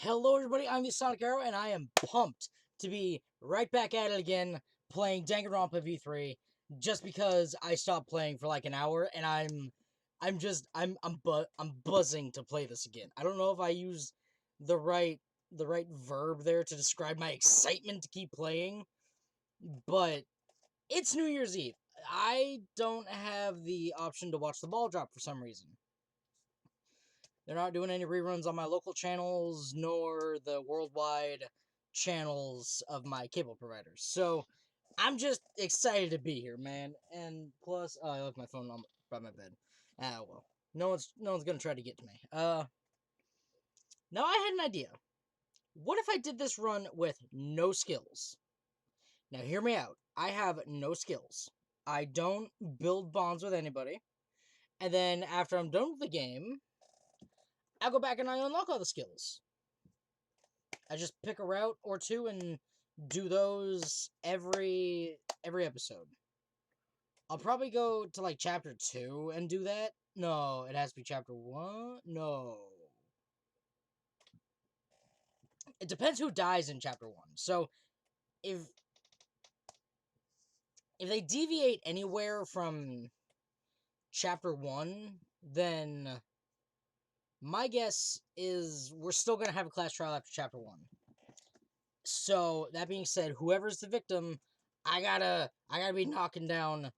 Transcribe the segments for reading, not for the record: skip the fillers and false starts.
Hello everybody, I'm the Sonic Arrow, and I am pumped to be right back at it again, playing Danganronpa V3, just because I stopped playing for like an hour, and I'm buzzing to play this again. I don't know if I use the right verb there to describe my excitement to keep playing, but it's New Year's Eve. I don't have the option to watch the ball drop for some reason. They're not doing any reruns on my local channels, nor the worldwide channels of my cable providers. So, I'm just excited to be here, man. And plus, I left my phone by my bed. Ah, well. No one's gonna try to get to me. Now I had an idea. What if I did this run with no skills? Now, hear me out. I have no skills. I don't build bonds with anybody. And then, after I'm done with the game, I'll go back and I unlock all the skills. I just pick a route or two and do those every episode. I'll probably go to like chapter 2 and do that. No, it has to be chapter 1. No. It depends who dies in chapter 1. So if they deviate anywhere from chapter 1, then my guess is we're still going to have a class trial after chapter 1. So, that being said, whoever's the victim, I gotta be knocking down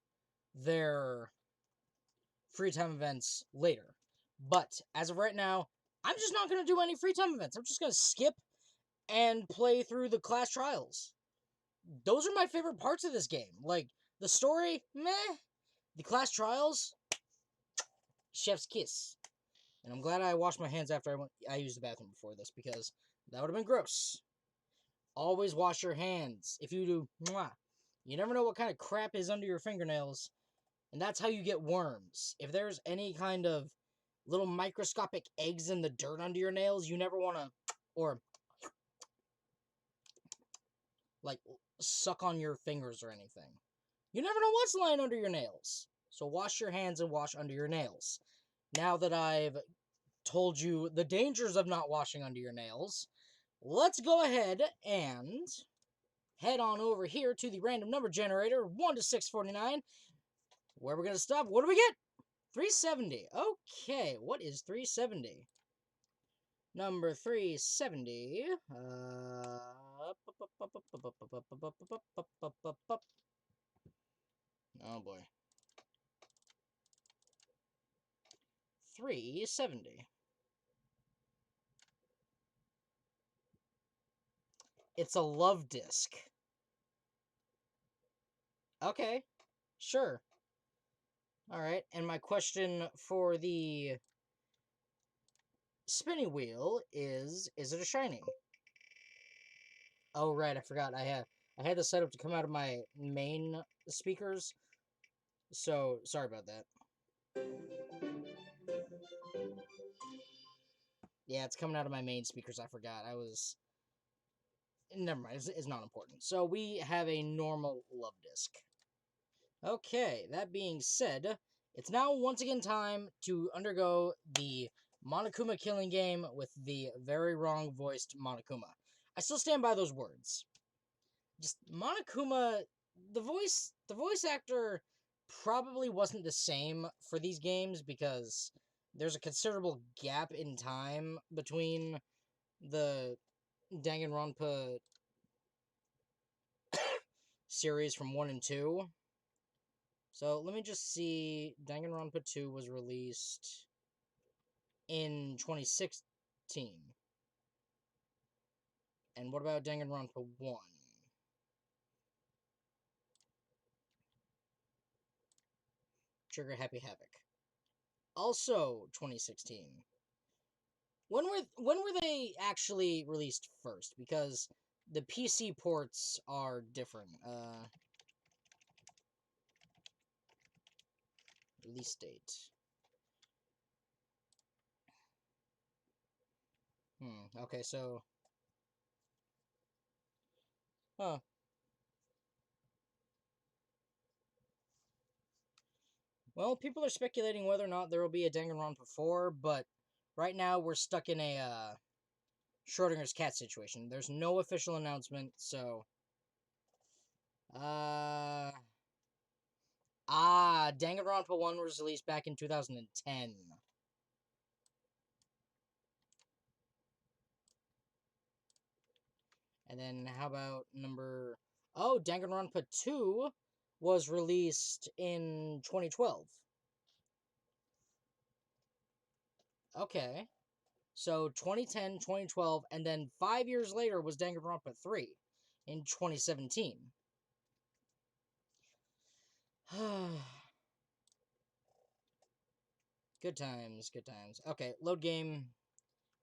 their free time events later. But as of right now, I'm just not going to do any free time events. I'm just going to skip and play through the class trials. Those are my favorite parts of this game. Like, the story, meh. The class trials, chef's kiss. And I'm glad I washed my hands after I used the bathroom before this, because that would have been gross. Always wash your hands. If you do, mwah. You never know what kind of crap is under your fingernails. And that's how you get worms. If there's any kind of little microscopic eggs in the dirt under your nails, you never want to, or, like, suck on your fingers or anything. You never know what's lying under your nails. So wash your hands and wash under your nails. Now that I've told you the dangers of not washing under your nails, let's go ahead and head on over here to the random number generator, 1 to 649. Where we're going to stop. What do we get? 370. Okay, what is 370? Number 370. Oh boy. 370. It's a love disc. Okay, sure. Alright, and my question for the spinning wheel is it a shiny? Oh right, I forgot. I had this set up to come out of my main speakers. So sorry about that. Yeah, it's coming out of my main speakers. I forgot. Never mind. It's not important. So we have a normal love disc. Okay, that being said, it's now once again time to undergo the Monokuma killing game with the very wrong voiced Monokuma. I still stand by those words. Just Monokuma, the voice actor probably wasn't the same for these games because there's a considerable gap in time between the Danganronpa series from 1 and 2. So let me just see. Danganronpa 2 was released in 2016. And what about Danganronpa 1? Trigger Happy Havoc. Also 2016. When were they actually released first? Because the PC ports are different. Release date. Okay, so... Huh. Well, people are speculating whether or not there will be a Danganronpa 4, but right now we're stuck in a, Schrodinger's cat situation. There's no official announcement, so... Danganronpa 1 was released back in 2010. And then how about number... Oh, Danganronpa 2 was released in 2012. Okay. So 2010, 2012, and then 5 years later was Danganronpa 3 in 2017. Good times, good times. Okay, load game.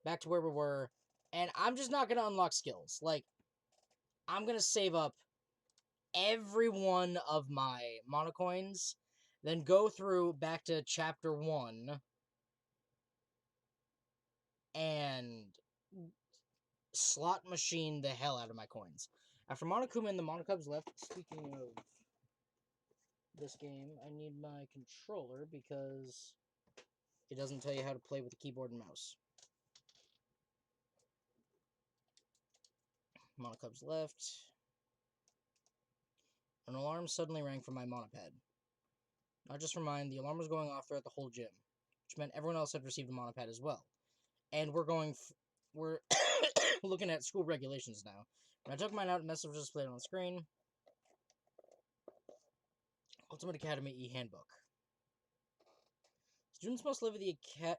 Back to where we were. And I'm just not going to unlock skills. Like, I'm going to save up every one of my monocoins, then go through back to chapter 1 and slot machine the hell out of my coins. After Monokuma and the Monocubs left, speaking of this game, I need my controller because it doesn't tell you how to play with the keyboard and mouse. Monocubs left. An alarm suddenly rang from my monopad. Not just for mine, the alarm was going off throughout the whole gym, which meant everyone else had received a monopad as well. And we're looking at school regulations now. When I took mine out, a message was displayed on the screen. Ultimate Academy e-handbook. Students must live at the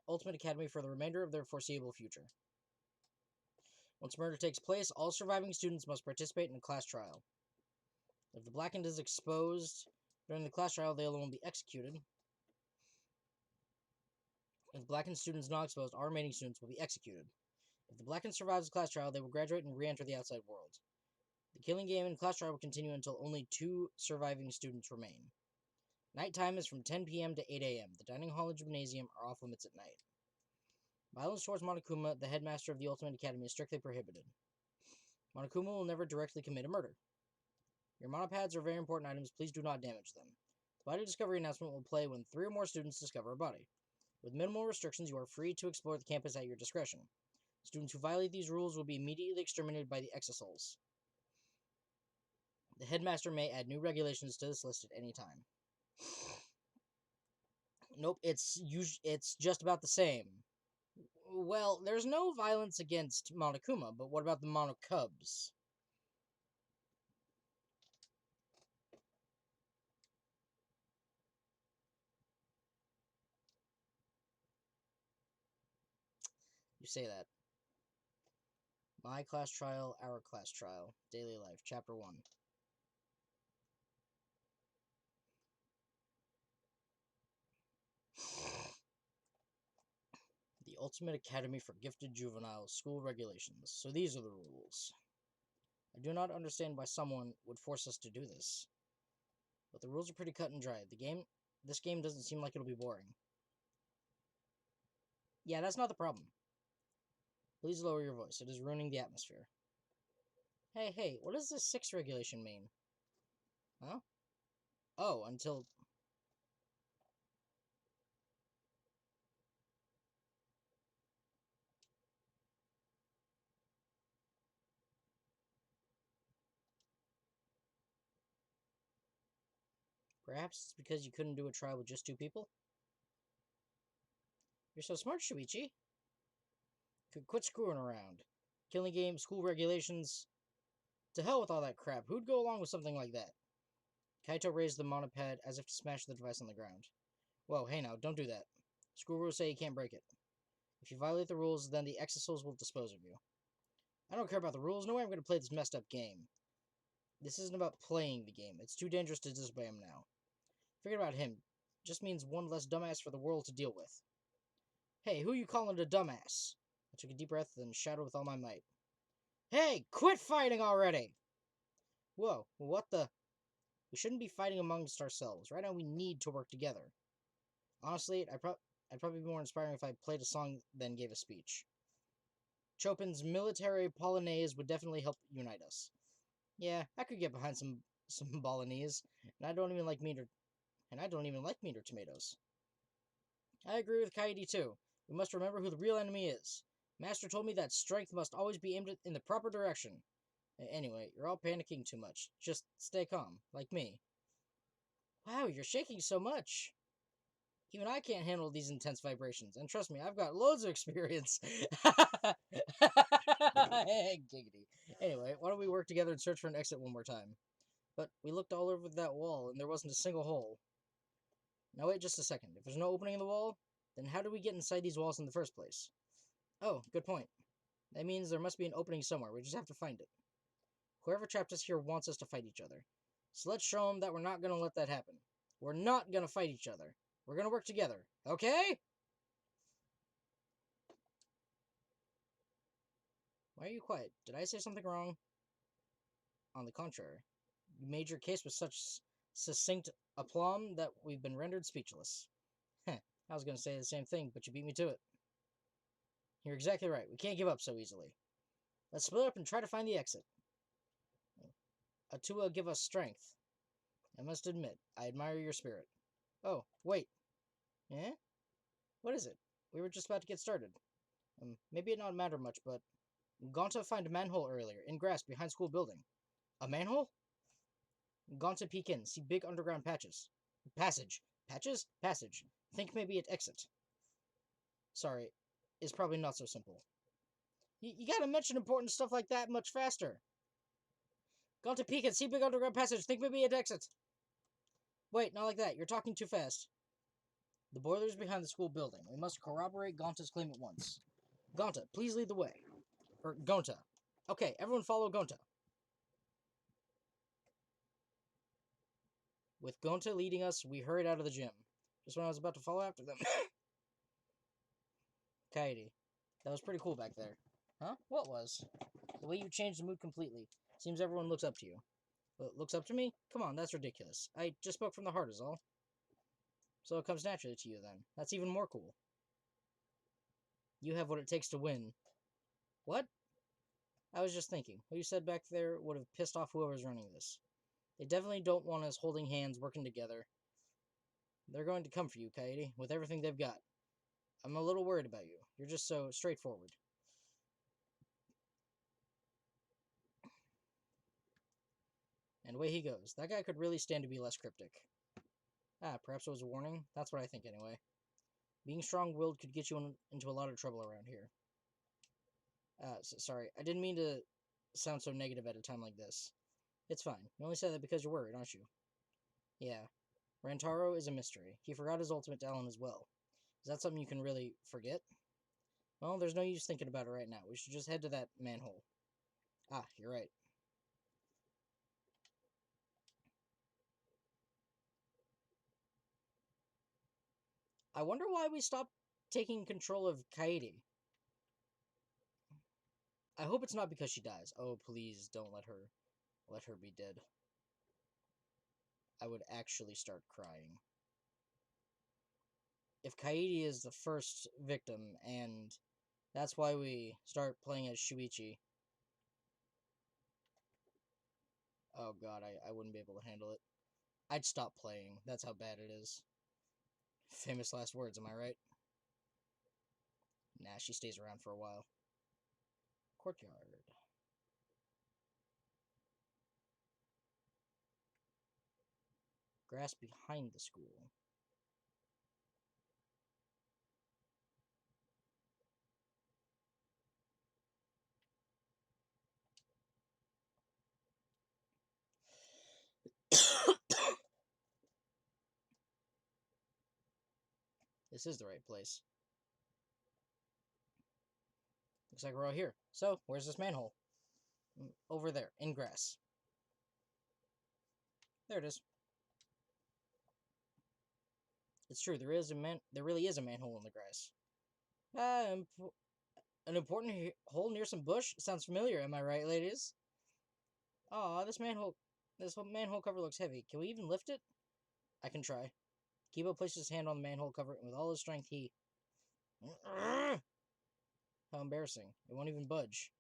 Ultimate Academy for the remainder of their foreseeable future. Once murder takes place, all surviving students must participate in a class trial. If the blackened is exposed during the class trial, they will be executed. If the blackened student is not exposed, all remaining students will be executed. If the blackened survives the class trial, they will graduate and re-enter the outside world. The killing game and class trial will continue until only 2 surviving students remain. Nighttime is from 10 p.m. to 8 a.m. The dining hall and gymnasium are off limits at night. Violence towards Monokuma, the headmaster of the Ultimate Academy, is strictly prohibited. Monokuma will never directly commit a murder. Your monopads are very important items. Please do not damage them. The body discovery announcement will play when 3 or more students discover a body. With minimal restrictions, you are free to explore the campus at your discretion. Students who violate these rules will be immediately exterminated by the Exosols. The headmaster may add new regulations to this list at any time. Nope, it's just about the same. Well, there's no violence against Monokuma, but what about the Monocubs? You say that. My class trial, our class trial, daily life, chapter 1. The Ultimate Academy for Gifted Juveniles, school regulations. So these are the rules. I do not understand why someone would force us to do this. But the rules are pretty cut and dry. This game doesn't seem like it'll be boring. Yeah, that's not the problem. Please lower your voice. It is ruining the atmosphere. Hey, what does this 6 regulation mean? Huh? Oh, until... Perhaps it's because you couldn't do a trial with just 2 people? You're so smart, Shuichi. Could quit screwing around. Killing game, school regulations... To hell with all that crap. Who'd go along with something like that? Kaito raised the monopad as if to smash the device on the ground. Whoa, hey now, don't do that. School rules say you can't break it. If you violate the rules, then the Exosols will dispose of you. I don't care about the rules. No way I'm going to play this messed up game. This isn't about playing the game. It's too dangerous to disobey him now. Forget about him. Just means one less dumbass for the world to deal with. Hey, who you calling a dumbass? I took a deep breath and shouted with all my might. Hey, quit fighting already! Whoa, what the... We shouldn't be fighting amongst ourselves. Right now we need to work together. Honestly, I'd probably be more inspiring if I played a song than gave a speech. Chopin's military polonaise would definitely help unite us. Yeah, I could get behind some bolognese, and I don't even like meat or tomatoes. I agree with Kaede too. We must remember who the real enemy is. Master told me that strength must always be aimed in the proper direction. Anyway, you're all panicking too much. Just stay calm, like me. Wow, you're shaking so much. Even I can't handle these intense vibrations, and trust me, I've got loads of experience. Giggity. Anyway, why don't we work together and search for an exit one more time? But we looked all over that wall, and there wasn't a single hole. Now wait just a second. If there's no opening in the wall, then how do we get inside these walls in the first place? Oh, good point. That means there must be an opening somewhere. We just have to find it. Whoever trapped us here wants us to fight each other. So let's show them that we're not going to let that happen. We're not going to fight each other. We're going to work together. Okay? Why are you quiet? Did I say something wrong? On the contrary, you made your case with such succinct aplomb that we've been rendered speechless. Heh, I was going to say the same thing, but you beat me to it. You're exactly right. We can't give up so easily. Let's split up and try to find the exit. Atua give us strength. I must admit, I admire your spirit. Oh, wait. Eh? What is it? We were just about to get started. Maybe it not matter much, but Gonta find a manhole earlier, in grass behind school building. A manhole? Gonta peek in, see big underground patches. Passage. Patches? Passage. Think maybe it exit. Sorry, it's probably not so simple. You gotta mention important stuff like that much faster. Gonta peek in, see big underground passage, think maybe it exit. Wait, not like that, you're talking too fast. The boiler's behind the school building. We must corroborate Gonta's claim at once. Gonta, please lead the way. Gonta. Okay, everyone follow Gonta. With Gonta leading us, we hurried out of the gym. Just when I was about to follow after them. Kaede. That was pretty cool back there. Huh? What was? The way you changed the mood completely. Seems everyone looks up to you. Looks up to me? Come on, that's ridiculous. I just spoke from the heart is all. So it comes naturally to you then. That's even more cool. You have what it takes to win. What? I was just thinking. What you said back there would have pissed off whoever's running this. They definitely don't want us holding hands, working together. They're going to come for you, Kaede, with everything they've got. I'm a little worried about you. You're just so straightforward. And away he goes. That guy could really stand to be less cryptic. Ah, perhaps it was a warning? That's what I think anyway. Being strong-willed could get you into a lot of trouble around here. Sorry, I didn't mean to sound so negative at a time like this. It's fine. You only said that because you're worried, aren't you? Yeah. Rantaro is a mystery. He forgot his ultimate talent as well. Is that something you can really forget? Well, there's no use thinking about it right now. We should just head to that manhole. Ah, you're right. I wonder why we stopped taking control of Kaede. I hope it's not because she dies. Oh, please don't let her be dead. I would actually start crying. If Kaede is the first victim, and that's why we start playing as Shuichi. Oh god, I wouldn't be able to handle it. I'd stop playing. That's how bad it is. Famous last words, am I right? Nah, she stays around for a while. Courtyard. Grass behind the school. This is the right place. Looks like we're out here. So, where's this manhole? Over there, in grass. There it is. It's true, there really is a manhole in the grass. An important hole near some bush? Sounds familiar, am I right, ladies? Aw, this manhole cover looks heavy. Can we even lift it? I can try. Kibo placed his hand on the manhole cover, and with all his strength, he... How embarrassing. It won't even budge.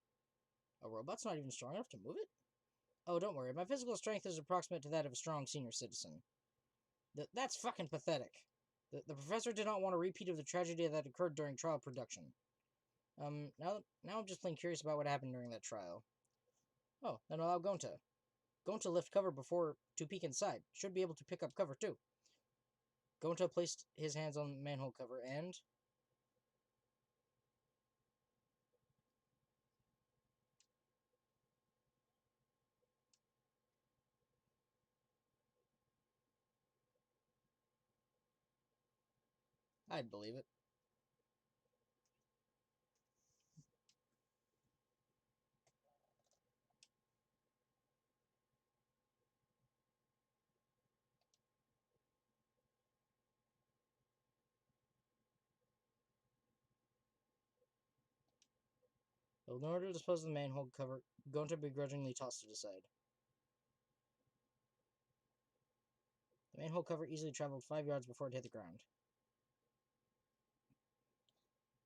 A robot's not even strong enough to move it? Oh, don't worry. My physical strength is approximate to that of a strong senior citizen. That's fucking pathetic. The professor did not want a repeat of the tragedy that occurred during trial production. Now I'm just plain curious about what happened during that trial. Oh, then allow Gonta. Gonta lift cover before to peek inside. Should be able to pick up cover too. Gonta placed his hands on the manhole cover and... I'd believe it. But in order to dispose of the manhole cover, Gonta begrudgingly tossed it aside. The manhole cover easily traveled 5 yards before it hit the ground.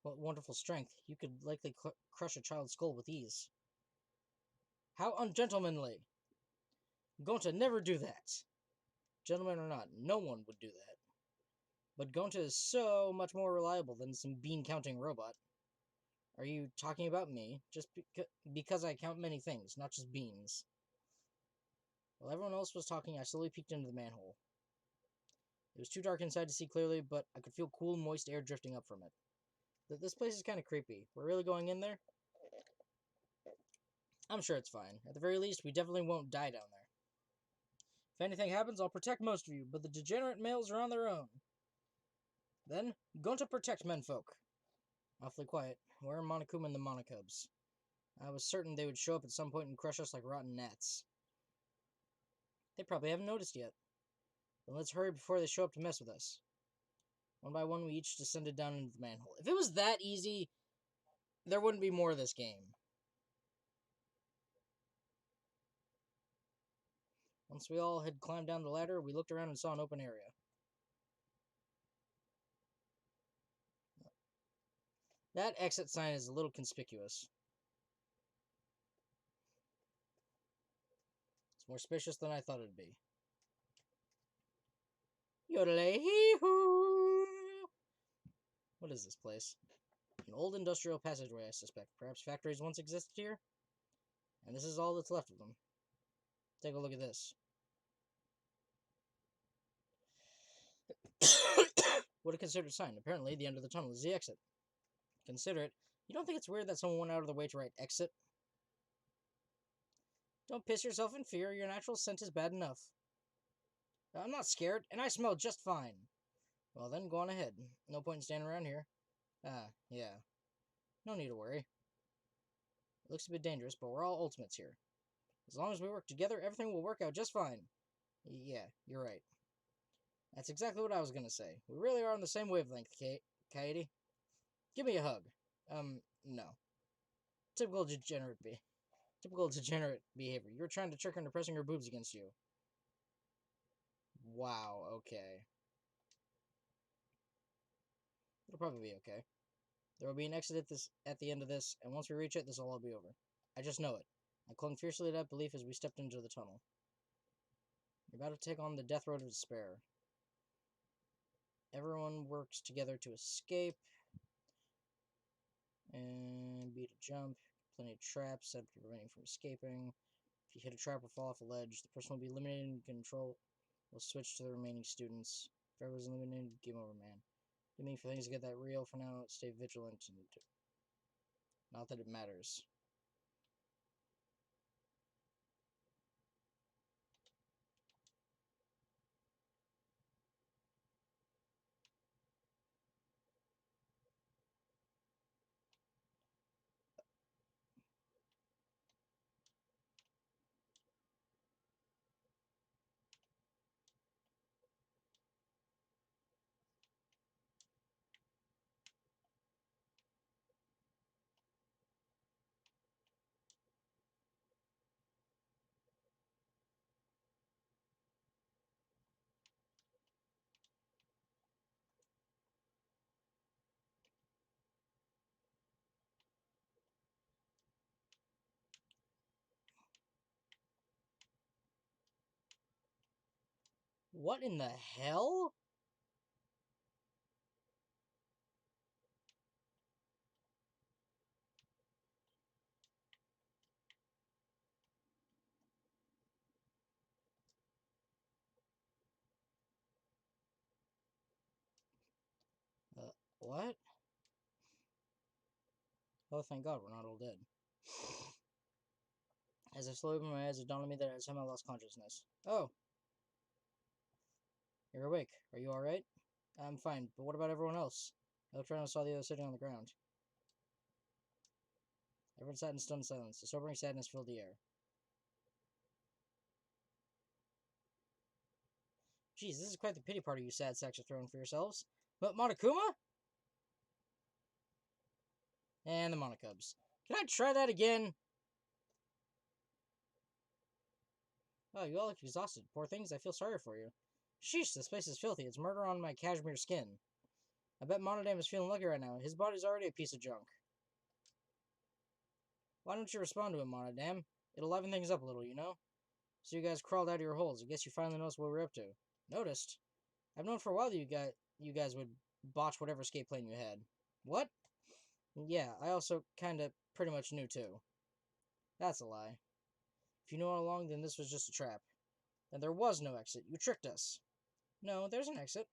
What wonderful strength. You could likely crush a child's skull with ease. How ungentlemanly! Gonta, never do that! Gentleman or not, no one would do that. But Gonta is so much more reliable than some bean-counting robot. Are you talking about me? Just because I count many things, not just beans. While everyone else was talking, I slowly peeked into the manhole. It was too dark inside to see clearly, but I could feel cool, moist air drifting up from it. This place is kind of creepy. We're really going in there? I'm sure it's fine. At the very least, we definitely won't die down there. If anything happens, I'll protect most of you, but the degenerate males are on their own. Then, going to protect menfolk. Awfully quiet. Where are Monokuma and the Monokubs? I was certain they would show up at some point and crush us like rotten gnats. They probably haven't noticed yet. Then let's hurry before they show up to mess with us. One by one, we each descended down into the manhole. If it was that easy, there wouldn't be more of this game. Once we all had climbed down the ladder, we looked around and saw an open area. That exit sign is a little conspicuous. It's more spacious than I thought it'd be. Yodelay-hee-hoo! What is this place? An old industrial passageway, I suspect. Perhaps factories once existed here? And this is all that's left of them. Take a look at this. What a considered sign. Apparently, the end of the tunnel is the exit. Consider it. You don't think it's weird that someone went out of their way to write exit? Don't piss yourself in fear. Your natural scent is bad enough. I'm not scared, and I smell just fine. Well then, go on ahead. No point in standing around here. Yeah. No need to worry. It looks a bit dangerous, but we're all ultimates here. As long as we work together, everything will work out just fine. Yeah, you're right. That's exactly what I was gonna say. We really are on the same wavelength, Katie. Give me a hug. No. Typical degenerate behavior. You were trying to trick her into pressing her boobs against you. Wow, okay. It'll probably be okay. There will be an exit at the end of this, and once we reach it, this will all be over. I just know it. I clung fiercely to that belief as we stepped into the tunnel. You're about to take on the death road of despair. Everyone works together to escape. And beat a jump. Plenty of traps set to prevent you from escaping. If you hit a trap or fall off a ledge, the person will be eliminated and control will switch to the remaining students. If everyone's eliminated, game over, man. You mean for things to get that real? For now, stay vigilant and not that it matters. What in the hell? What? Oh, thank God we're not all dead. As I slowly opened my eyes, it dawned on me that I had somehow lost consciousness. Oh, you're awake. Are you alright? I'm fine, but what about everyone else? I looked around and saw the others sitting on the ground. Everyone sat in stunned silence. A sobering sadness filled the air. Geez, this is quite the pity party you sad sacks are throwing for yourselves. But Monokuma? And the Monokubs. Can I try that again? Oh, you all look exhausted. Poor things, I feel sorry for you. Sheesh, this place is filthy. It's murder on my cashmere skin. I bet Monodam is feeling lucky right now. His body's already a piece of junk. Why don't you respond to him, Monodam? It'll liven things up a little, you know? So you guys crawled out of your holes. I guess you finally noticed what we're up to. Noticed? I've known for a while that you guys would botch whatever escape plan you had. What? Yeah, I also kinda pretty much knew too. That's a lie. If you knew all along, then this was just a trap. Then there was no exit. You tricked us. No, there's an exit.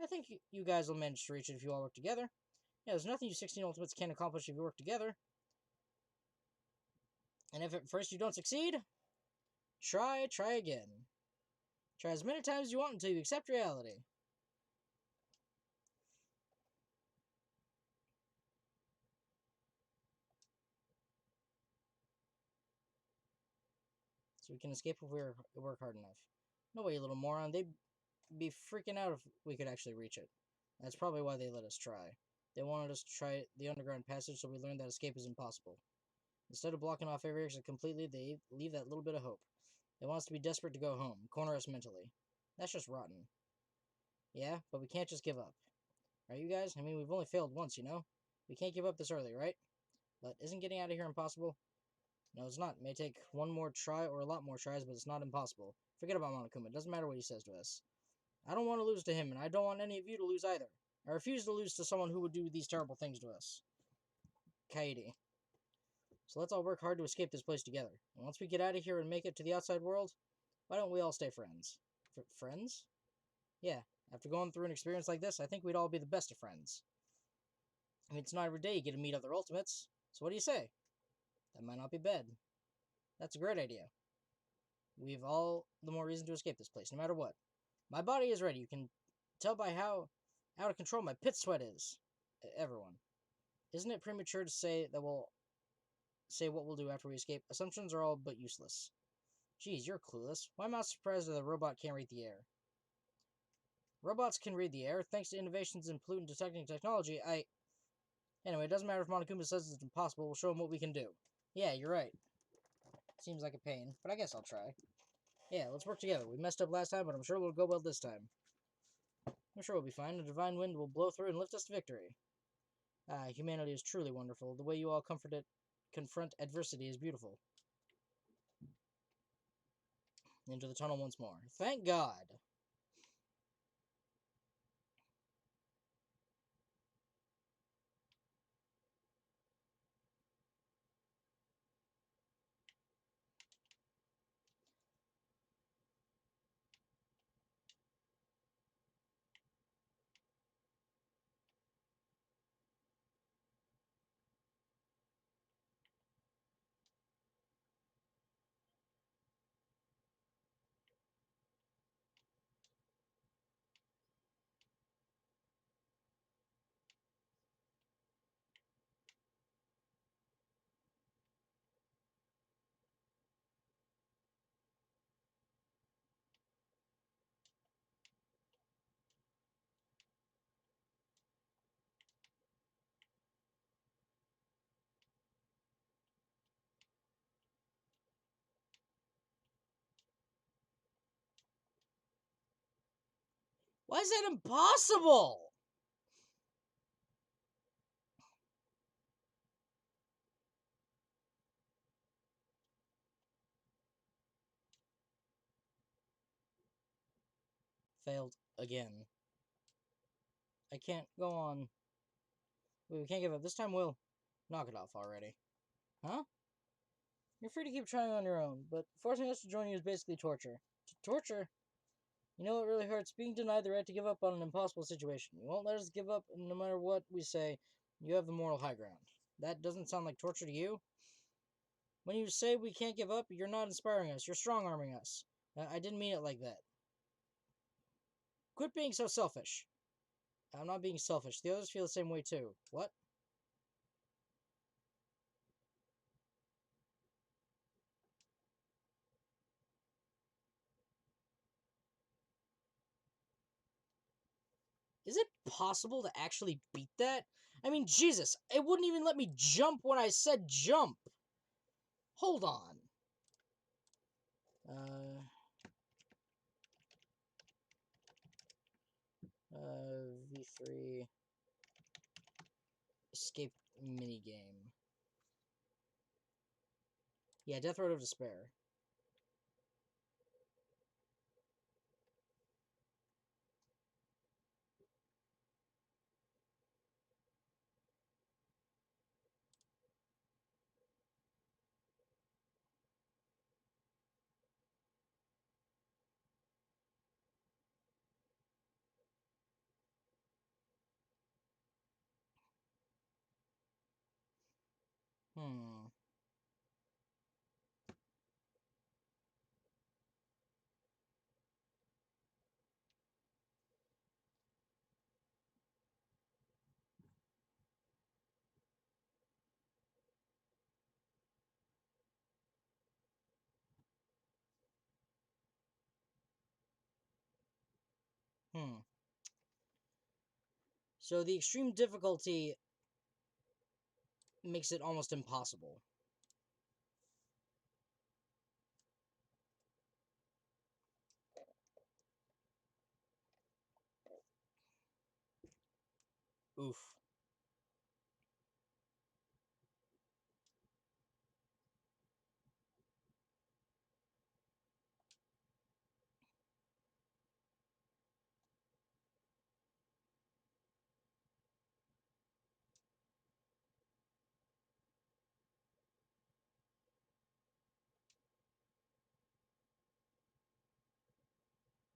I think you guys will manage to reach it if you all work together. Yeah, there's nothing you 16 Ultimates can't accomplish if you work together. And if at first you don't succeed, try again. Try as many times as you want until you accept reality. So we can escape if we work hard enough. No way, you little moron. They'd be freaking out if we could actually reach it. That's probably why they let us try. They wanted us to try the underground passage, so we learned that escape is impossible. Instead of blocking off every exit completely, they leave that little bit of hope. They want us to be desperate to go home, corner us mentally. That's just rotten. Yeah, but we can't just give up. Right, you guys? I mean, we've only failed once, you know? We can't give up this early, right? But isn't getting out of here impossible? No, it's not. It may take one more try or a lot more tries, but it's not impossible. Forget about Monokuma. It doesn't matter what he says to us. I don't want to lose to him, and I don't want any of you to lose either. I refuse to lose to someone who would do these terrible things to us. Kaede. So let's all work hard to escape this place together. And once we get out of here and make it to the outside world, why don't we all stay friends? Friends? Yeah, after going through an experience like this, I think we'd all be the best of friends. I mean, it's not every day you get to meet other Ultimates. So what do you say? That might not be bad. That's a great idea. We've all the more reason to escape this place, no matter what. My body is ready. You can tell by how out of control my pit sweat is. Everyone. Isn't it premature to say that we'll say what we'll do after we escape? Assumptions are all but useless. Geez, you're clueless. Why am I surprised that the robot can't read the air? Robots can read the air. Thanks to innovations in pollutant detecting technology, Anyway, it doesn't matter if Monokuma says it's impossible. We'll show him what we can do. Yeah, you're right. Seems like a pain, but I guess I'll try. Yeah, let's work together. We messed up last time, but I'm sure it'll go well this time. I'm sure we'll be fine. A divine wind will blow through and lift us to victory. Ah, humanity is truly wonderful. The way you all confront adversity is beautiful. Into the tunnel once more. Thank God! Why is that impossible? Failed again. I can't go on. Wait, we can't give up. This time we'll knock it off already. Huh? You're free to keep trying on your own, but forcing us to join you is basically torture. Torture? You know what really hurts? Being denied the right to give up on an impossible situation. You won't let us give up, and no matter what we say, you have the moral high ground. That doesn't sound like torture to you? When you say we can't give up, you're not inspiring us. You're strong arming us. I didn't mean it like that. Quit being so selfish. I'm not being selfish. The others feel the same way too. What? Is it possible to actually beat that? I mean, Jesus, it wouldn't even let me jump when I said jump. Hold on. Uh, V3 escape minigame. Yeah, Death Road of Despair. Hmm. Hmm. So the extreme difficulty makes it almost impossible. Oof.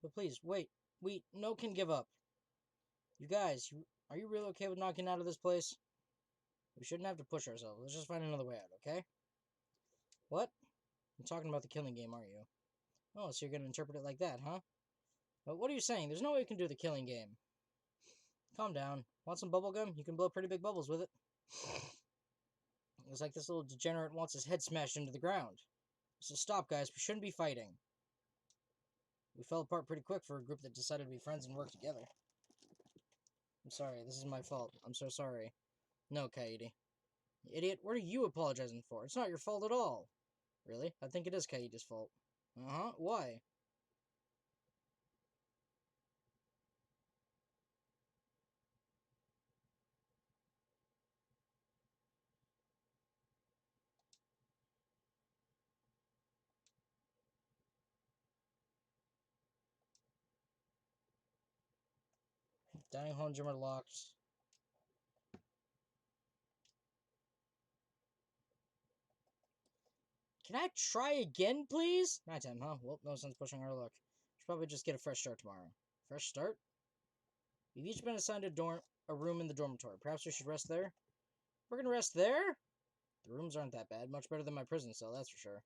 But please, wait. No can give up. You guys, are you really okay with knocking out of this place? We shouldn't have to push ourselves. Let's just find another way out, okay? What? I'm talking about the killing game, aren't you? Oh, so you're gonna interpret it like that, huh? But what are you saying? There's no way we can do the killing game. Calm down. Want some bubble gum? You can blow pretty big bubbles with it. Looks like this little degenerate wants his head smashed into the ground. So stop, guys. We shouldn't be fighting. We fell apart pretty quick for a group that decided to be friends and work together. I'm sorry. This is my fault. I'm so sorry. No, Kaede. Idiot, what are you apologizing for? It's not your fault at all. Really? I think it is Kaede's fault. Uh-huh. Why? Dining hall and gym are locked. Can I try again, please? Nighttime, huh? Well, no sense pushing our luck. Should probably just get a fresh start tomorrow. Fresh start? We've each been assigned a room in the dormitory. Perhaps we should rest there? We're gonna rest there? The rooms aren't that bad. Much better than my prison cell, that's for sure.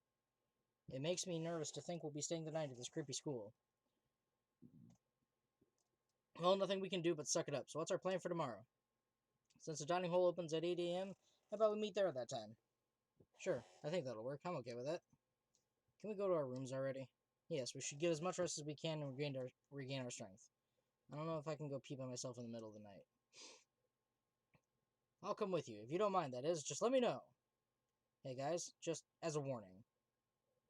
It makes me nervous to think we'll be staying the night at this creepy school. Well, nothing we can do but suck it up. So what's our plan for tomorrow? Since the dining hall opens at 8 a.m., how about we meet there at that time? Sure, I think that'll work. I'm okay with that. Can we go to our rooms already? Yes, we should get as much rest as we can and regain our strength. I don't know if I can go pee by myself in the middle of the night. I'll come with you. If you don't mind, that is. Just let me know. Hey guys, just as a warning.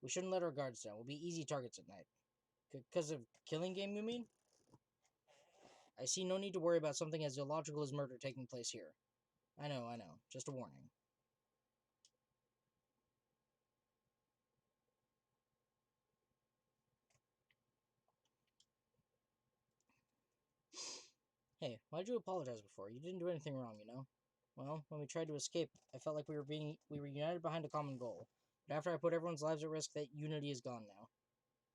We shouldn't let our guards down. We'll be easy targets at night. Because of killing game, you mean? I see no need to worry about something as illogical as murder taking place here. I know, I know. Just a warning. Hey, why'd you apologize before? You didn't do anything wrong, you know? Well, when we tried to escape, I felt like we were united behind a common goal. But after I put everyone's lives at risk, that unity is gone now.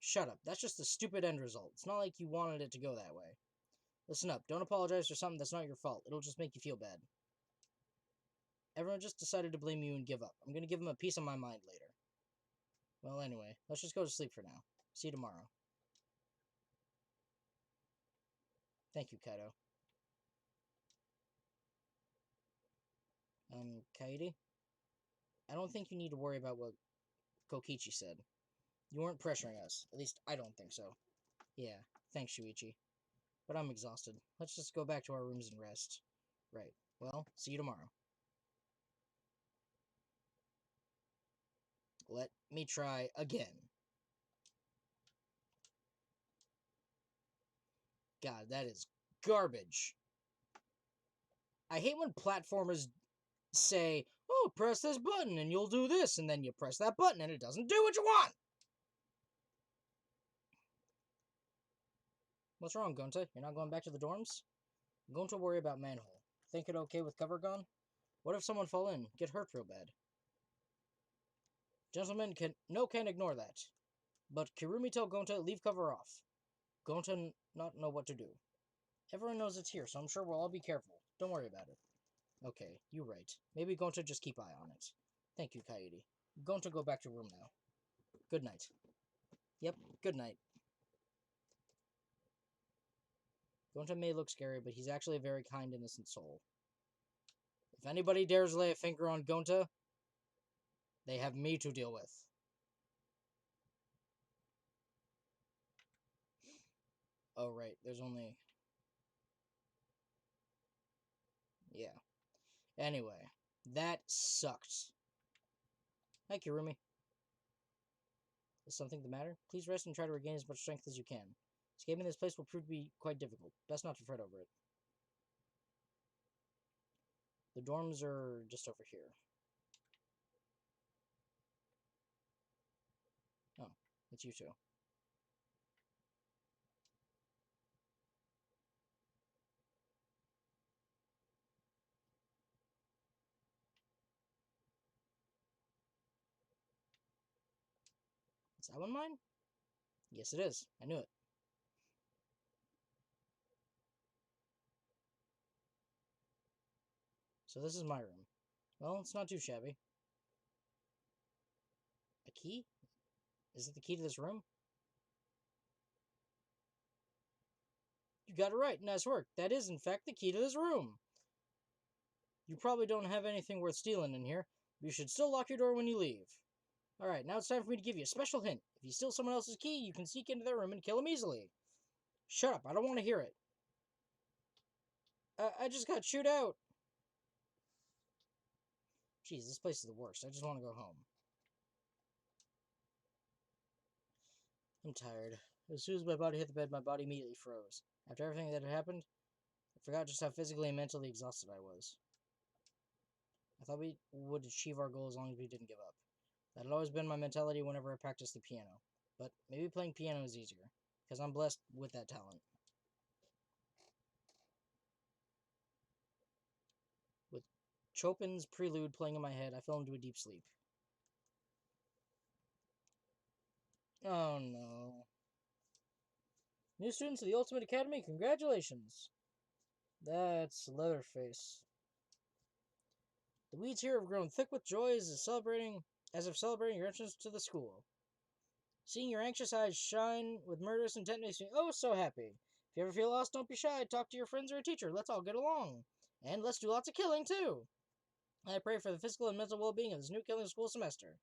Shut up. That's just a stupid end result. It's not like you wanted it to go that way. Listen up. Don't apologize for something that's not your fault. It'll just make you feel bad. Everyone just decided to blame you and give up. I'm gonna give them a piece of my mind later. Well, anyway, let's just go to sleep for now. See you tomorrow. Thank you, Kaido. Kaede? I don't think you need to worry about what Kokichi said. You weren't pressuring us. At least, I don't think so. Yeah, thanks, Shuichi. But I'm exhausted. Let's just go back to our rooms and rest. Right. Well, see you tomorrow. Let me try again. God, that is garbage. I hate when platformers say, oh, press this button and you'll do this, and then you press that button and it doesn't do what you want. What's wrong, Gonta? You're not going back to the dorms? Gonta worry about manhole. Think it okay with cover gone? What if someone fall in, get hurt real bad? Gentlemen, can't ignore that. But Kirumi tell Gonta leave cover off. Gonta not know what to do. Everyone knows it's here, so I'm sure we'll all be careful. Don't worry about it. Okay, you're right. Maybe Gonta just keep eye on it. Thank you, Kaede. Gonta go back to room now. Good night. Yep, good night. Gonta may look scary, but he's actually a very kind, innocent soul. If anybody dares lay a finger on Gonta, they have me to deal with. Oh, right, there's only... Yeah. Anyway, that sucked. Hi, Kirumi. Is something the matter? Please rest and try to regain as much strength as you can. Escaping this place will prove to be quite difficult. Best not to fret over it. The dorms are just over here. Oh, it's you two. Is that one mine? Yes, it is. I knew it. So this is my room. Well, it's not too shabby. A key? Is it the key to this room? You got it right. Nice work. That is, in fact, the key to this room. You probably don't have anything worth stealing in here, but you should still lock your door when you leave. Alright, now it's time for me to give you a special hint. If you steal someone else's key, you can sneak into their room and kill them easily. Shut up, I don't want to hear it. I just got chewed out. Jeez, this place is the worst. I just want to go home. I'm tired. As soon as my body hit the bed, my body immediately froze. After everything that had happened, I forgot just how physically and mentally exhausted I was. I thought we would achieve our goal as long as we didn't give up. That had always been my mentality whenever I practiced the piano. But maybe playing piano is easier, because I'm blessed with that talent. With Chopin's Prelude playing in my head, I fell into a deep sleep. Oh no. New students of the Ultimate Academy, congratulations! That's Leatherface. The weeds here have grown thick with joy as if celebrating your entrance to the school. Seeing your anxious eyes shine with murderous intent makes me oh so happy. If you ever feel lost, don't be shy. Talk to your friends or a teacher. Let's all get along. And let's do lots of killing, too. I pray for the physical and mental well-being of this new killing school semester.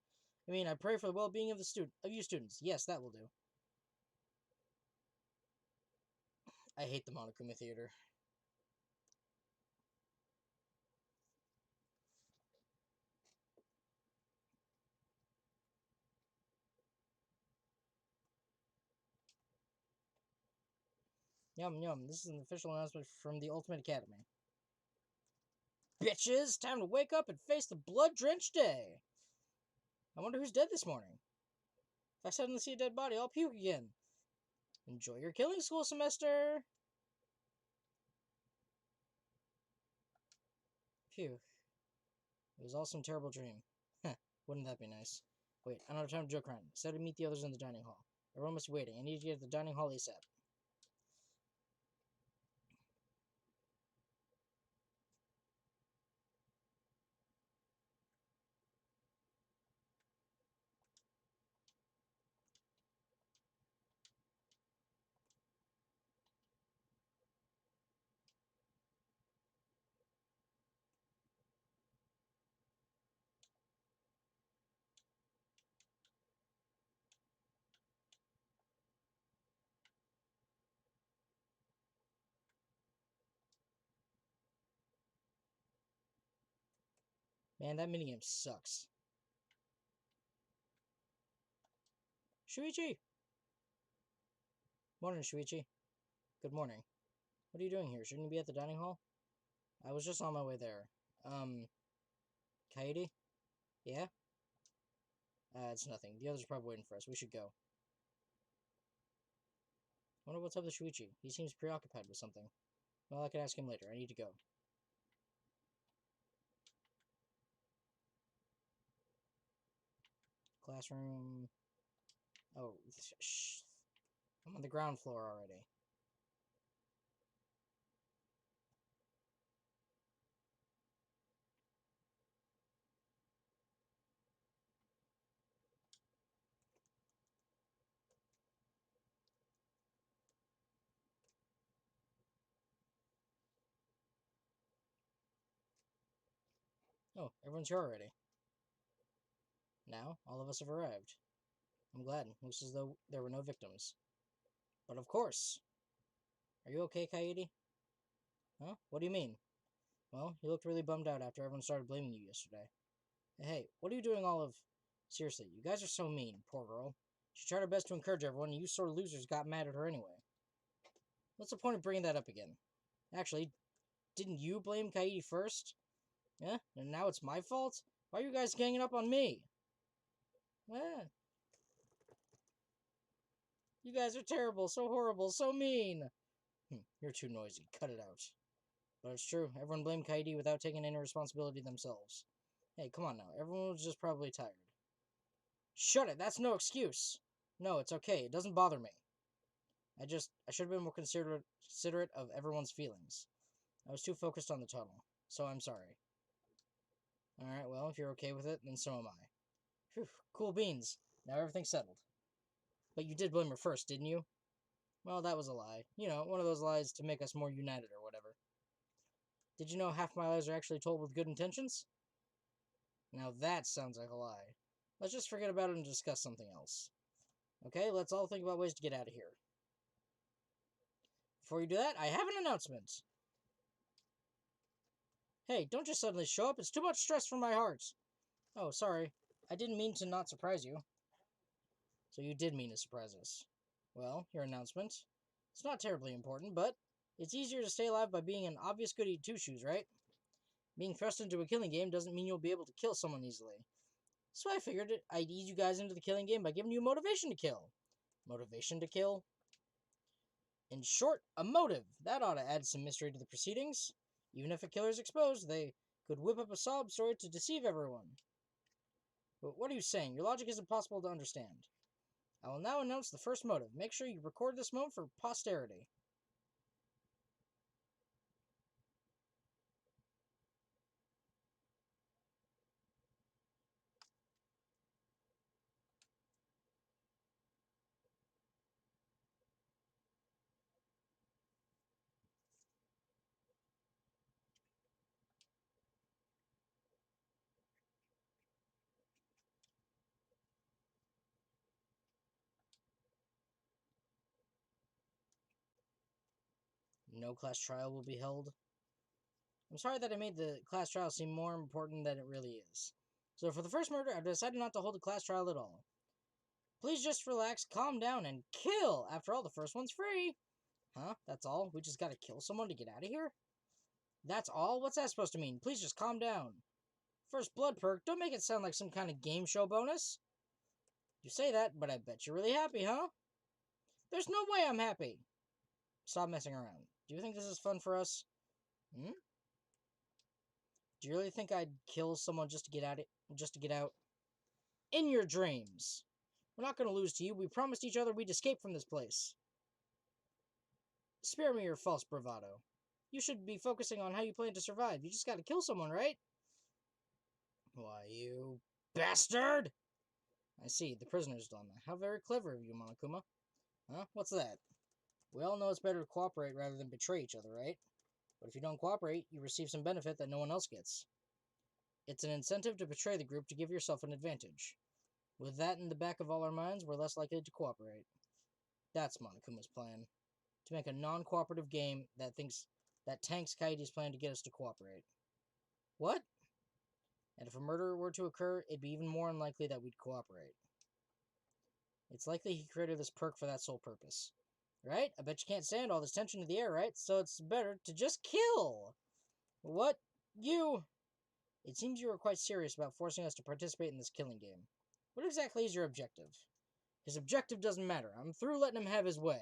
I pray for the well-being of you students. Yes, that will do. I hate the Monokuma Theater. Yum, yum. This is an official announcement from the Ultimate Academy. Bitches! Time to wake up and face the blood-drenched day! I wonder who's dead this morning. If I suddenly see a dead body, I'll puke again. Enjoy your killing school semester! Phew. It was all some terrible dream. Heh, wouldn't that be nice? Wait, I don't have time to joke around. Instead, meet the others in the dining hall. Everyone must be waiting. I need to get to the dining hall ASAP. Man, that minigame sucks. Shuichi! Morning, Shuichi. Good morning. What are you doing here? Shouldn't you be at the dining hall? I was just on my way there. Kaede? Yeah? It's nothing. The others are probably waiting for us. We should go. I wonder what's up with Shuichi. He seems preoccupied with something. Well, I can ask him later. I need to go. Classroom... Oh, shh. I'm on the ground floor already. Oh, everyone's here already. Now, all of us have arrived. I'm glad. Looks as though there were no victims. But of course. Are you okay, Kaede? Huh? What do you mean? Well, you looked really bummed out after everyone started blaming you yesterday. Hey, what are you doing all of... Seriously, you guys are so mean, poor girl. She tried her best to encourage everyone, and you sore losers got mad at her anyway. What's the point of bringing that up again? Actually, didn't you blame Kaede first? Yeah? And now it's my fault? Why are you guys ganging up on me? Eh, you guys are terrible, so horrible, so mean. You're too noisy. Cut it out. But it's true. Everyone blamed Kaede without taking any responsibility themselves. Hey, come on now. Everyone was just probably tired. Shut it! That's no excuse! No, it's okay. It doesn't bother me. I should have been more considerate of everyone's feelings. I was too focused on the tunnel. So I'm sorry. Alright, well, if you're okay with it, then so am I. Phew, cool beans. Now everything's settled. But you did blame her first, didn't you? Well, that was a lie. You know, one of those lies to make us more united or whatever. Did you know half my lies are actually told with good intentions? Now that sounds like a lie. Let's just forget about it and discuss something else. Okay, let's all think about ways to get out of here. Before you do that, I have an announcement. Hey, don't just suddenly show up. It's too much stress for my heart. Oh, sorry. I didn't mean to not surprise you. So you did mean to surprise us. Well, your announcement. It's not terribly important, but it's easier to stay alive by being an obvious goody two-shoes, right? Being thrust into a killing game doesn't mean you'll be able to kill someone easily. So I figured I'd ease you guys into the killing game by giving you motivation to kill. Motivation to kill? In short, a motive. That ought to add some mystery to the proceedings. Even if a killer's exposed, they could whip up a sob story to deceive everyone. But what are you saying? Your logic is impossible to understand. I will now announce the first motive. Make sure you record this moment for posterity. No class trial will be held. I'm sorry that I made the class trial seem more important than it really is. So for the first murder, I've decided not to hold a class trial at all. Please just relax, calm down, and kill! After all, the first one's free! Huh? That's all? We just gotta kill someone to get out of here? That's all? What's that supposed to mean? Please just calm down. First blood perk, don't make it sound like some kind of game show bonus. You say that, but I bet you're really happy, huh? There's no way I'm happy! Stop messing around. Do you think this is fun for us? Hmm? Do you really think I'd kill someone just to get out? In your dreams. We're not going to lose to you. We promised each other we'd escape from this place. Spare me your false bravado. You should be focusing on how you plan to survive. You just gotta kill someone, right? Why, you bastard! I see, the prisoner's dilemma. How very clever of you, Monokuma. Huh? What's that? We all know it's better to cooperate rather than betray each other, right? But if you don't cooperate, you receive some benefit that no one else gets. It's an incentive to betray the group to give yourself an advantage. With that in the back of all our minds, we're less likely to cooperate. That's Monokuma's plan. To make a non-cooperative game that tanks Kaede's plan to get us to cooperate. What? And if a murder were to occur, it'd be even more unlikely that we'd cooperate. It's likely he created this perk for that sole purpose. Right? I bet you can't stand all this tension in the air, right? So it's better to just kill! What? You? It seems you were quite serious about forcing us to participate in this killing game. What exactly is your objective? His objective doesn't matter. I'm through letting him have his way.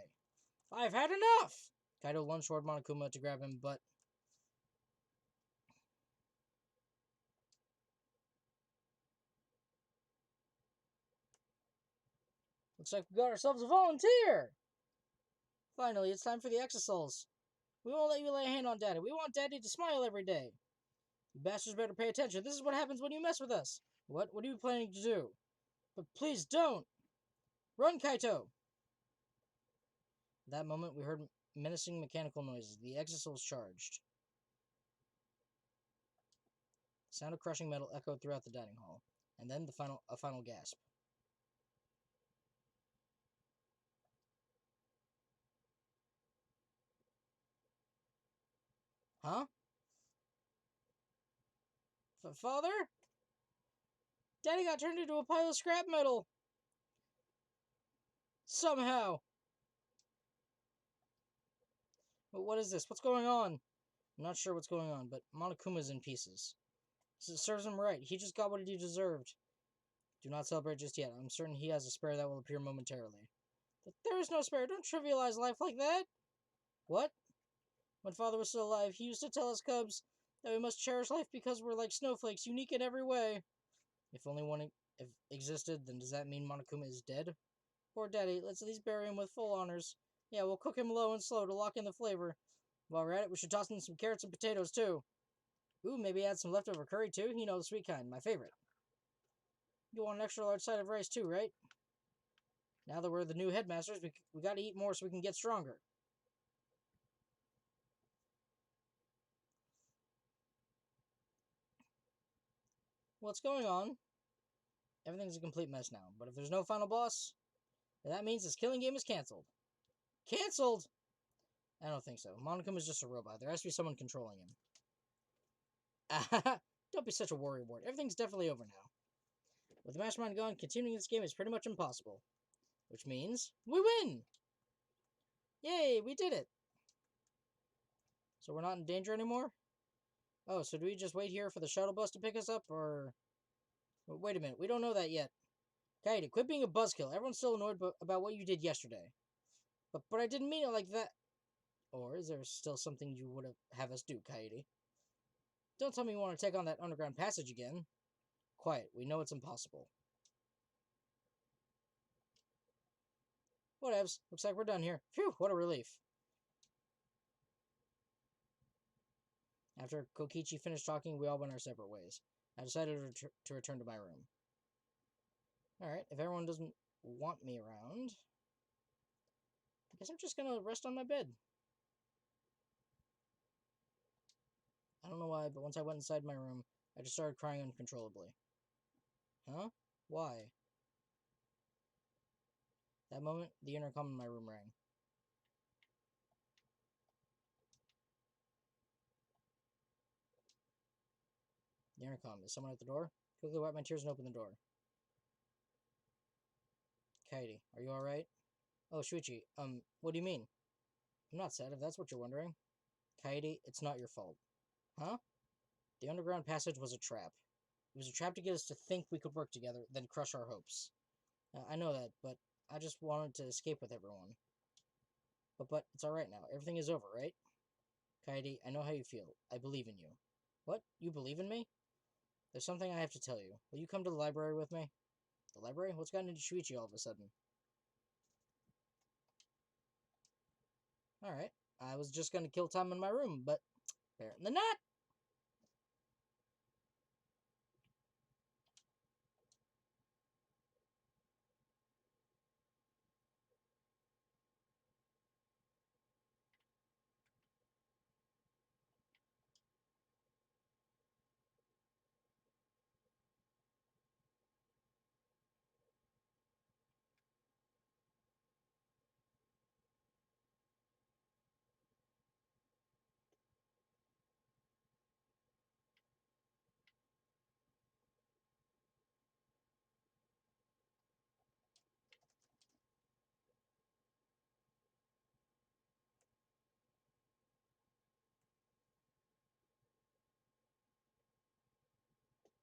I've had enough! Kaido lunged toward Monokuma to grab him, but... Looks like we got ourselves a volunteer! Finally, it's time for the Exosouls. We won't let you lay a hand on Daddy. We want Daddy to smile every day. You bastards better pay attention. This is what happens when you mess with us. What? What are you planning to do? But please don't! Run, Kaito! At that moment, we heard menacing mechanical noises. The Exosouls charged. The sound of crushing metal echoed throughout the dining hall. And then a final gasp. Huh? Father? Daddy got turned into a pile of scrap metal! Somehow! But what is this? What's going on? I'm not sure what's going on, but Monokuma's in pieces. It serves him right. He just got what he deserved. Do not celebrate just yet. I'm certain he has a spare that will appear momentarily. But there is no spare. Don't trivialize life like that. What? When Father was still alive, he used to tell us cubs that we must cherish life because we're like snowflakes, unique in every way. If only one existed, then does that mean Monokuma is dead? Poor Daddy, let's at least bury him with full honors. Yeah, we'll cook him low and slow to lock in the flavor. While we're at it, we should toss in some carrots and potatoes, too. Ooh, maybe add some leftover curry, too? You know, the sweet kind, my favorite. You want an extra large side of rice, too, right? Now that we're the new headmasters, we gotta eat more so we can get stronger. What's going on? Everything's a complete mess now, but if there's no final boss, then that means this killing game is cancelled. Cancelled? I don't think so. Monokuma's just a robot. There has to be someone controlling him. Don't be such a worrywart. Everything's definitely over now. With the mastermind gone, continuing this game is pretty much impossible. Which means, we win! Yay, we did it! So we're not in danger anymore? Oh, so do we just wait here for the shuttle bus to pick us up, or... Wait a minute, we don't know that yet. Kaede, quit being a buzzkill. Everyone's still annoyed about what you did yesterday. But I didn't mean it like that. Or is there still something you would have us do, Kaede? Don't tell me you want to take on that underground passage again. Quiet, we know it's impossible. Whatevs, looks like we're done here. Phew, what a relief. After Kokichi finished talking, we all went our separate ways. I decided to return to my room. Alright, if everyone doesn't want me around, I guess I'm just gonna rest on my bed. I don't know why, but once I went inside my room, I just started crying uncontrollably. Huh? Why? That moment, the intercom in my room rang. The intercom. Is someone at the door? Quickly wipe my tears and open the door. Kaede, are you alright? Oh, Shuichi, what do you mean? I'm not sad, if that's what you're wondering. Kaede, it's not your fault. Huh? The underground passage was a trap. It was a trap to get us to think we could work together, then crush our hopes. I know that, but I just wanted to escape with everyone. But it's alright now. Everything is over, right? Kaede, I know how you feel. I believe in you. What? You believe in me? There's something I have to tell you. Will you come to the library with me? The library? What's gotten into Shuichi all of a sudden? Alright. I was just gonna kill time in my room, but apparently not.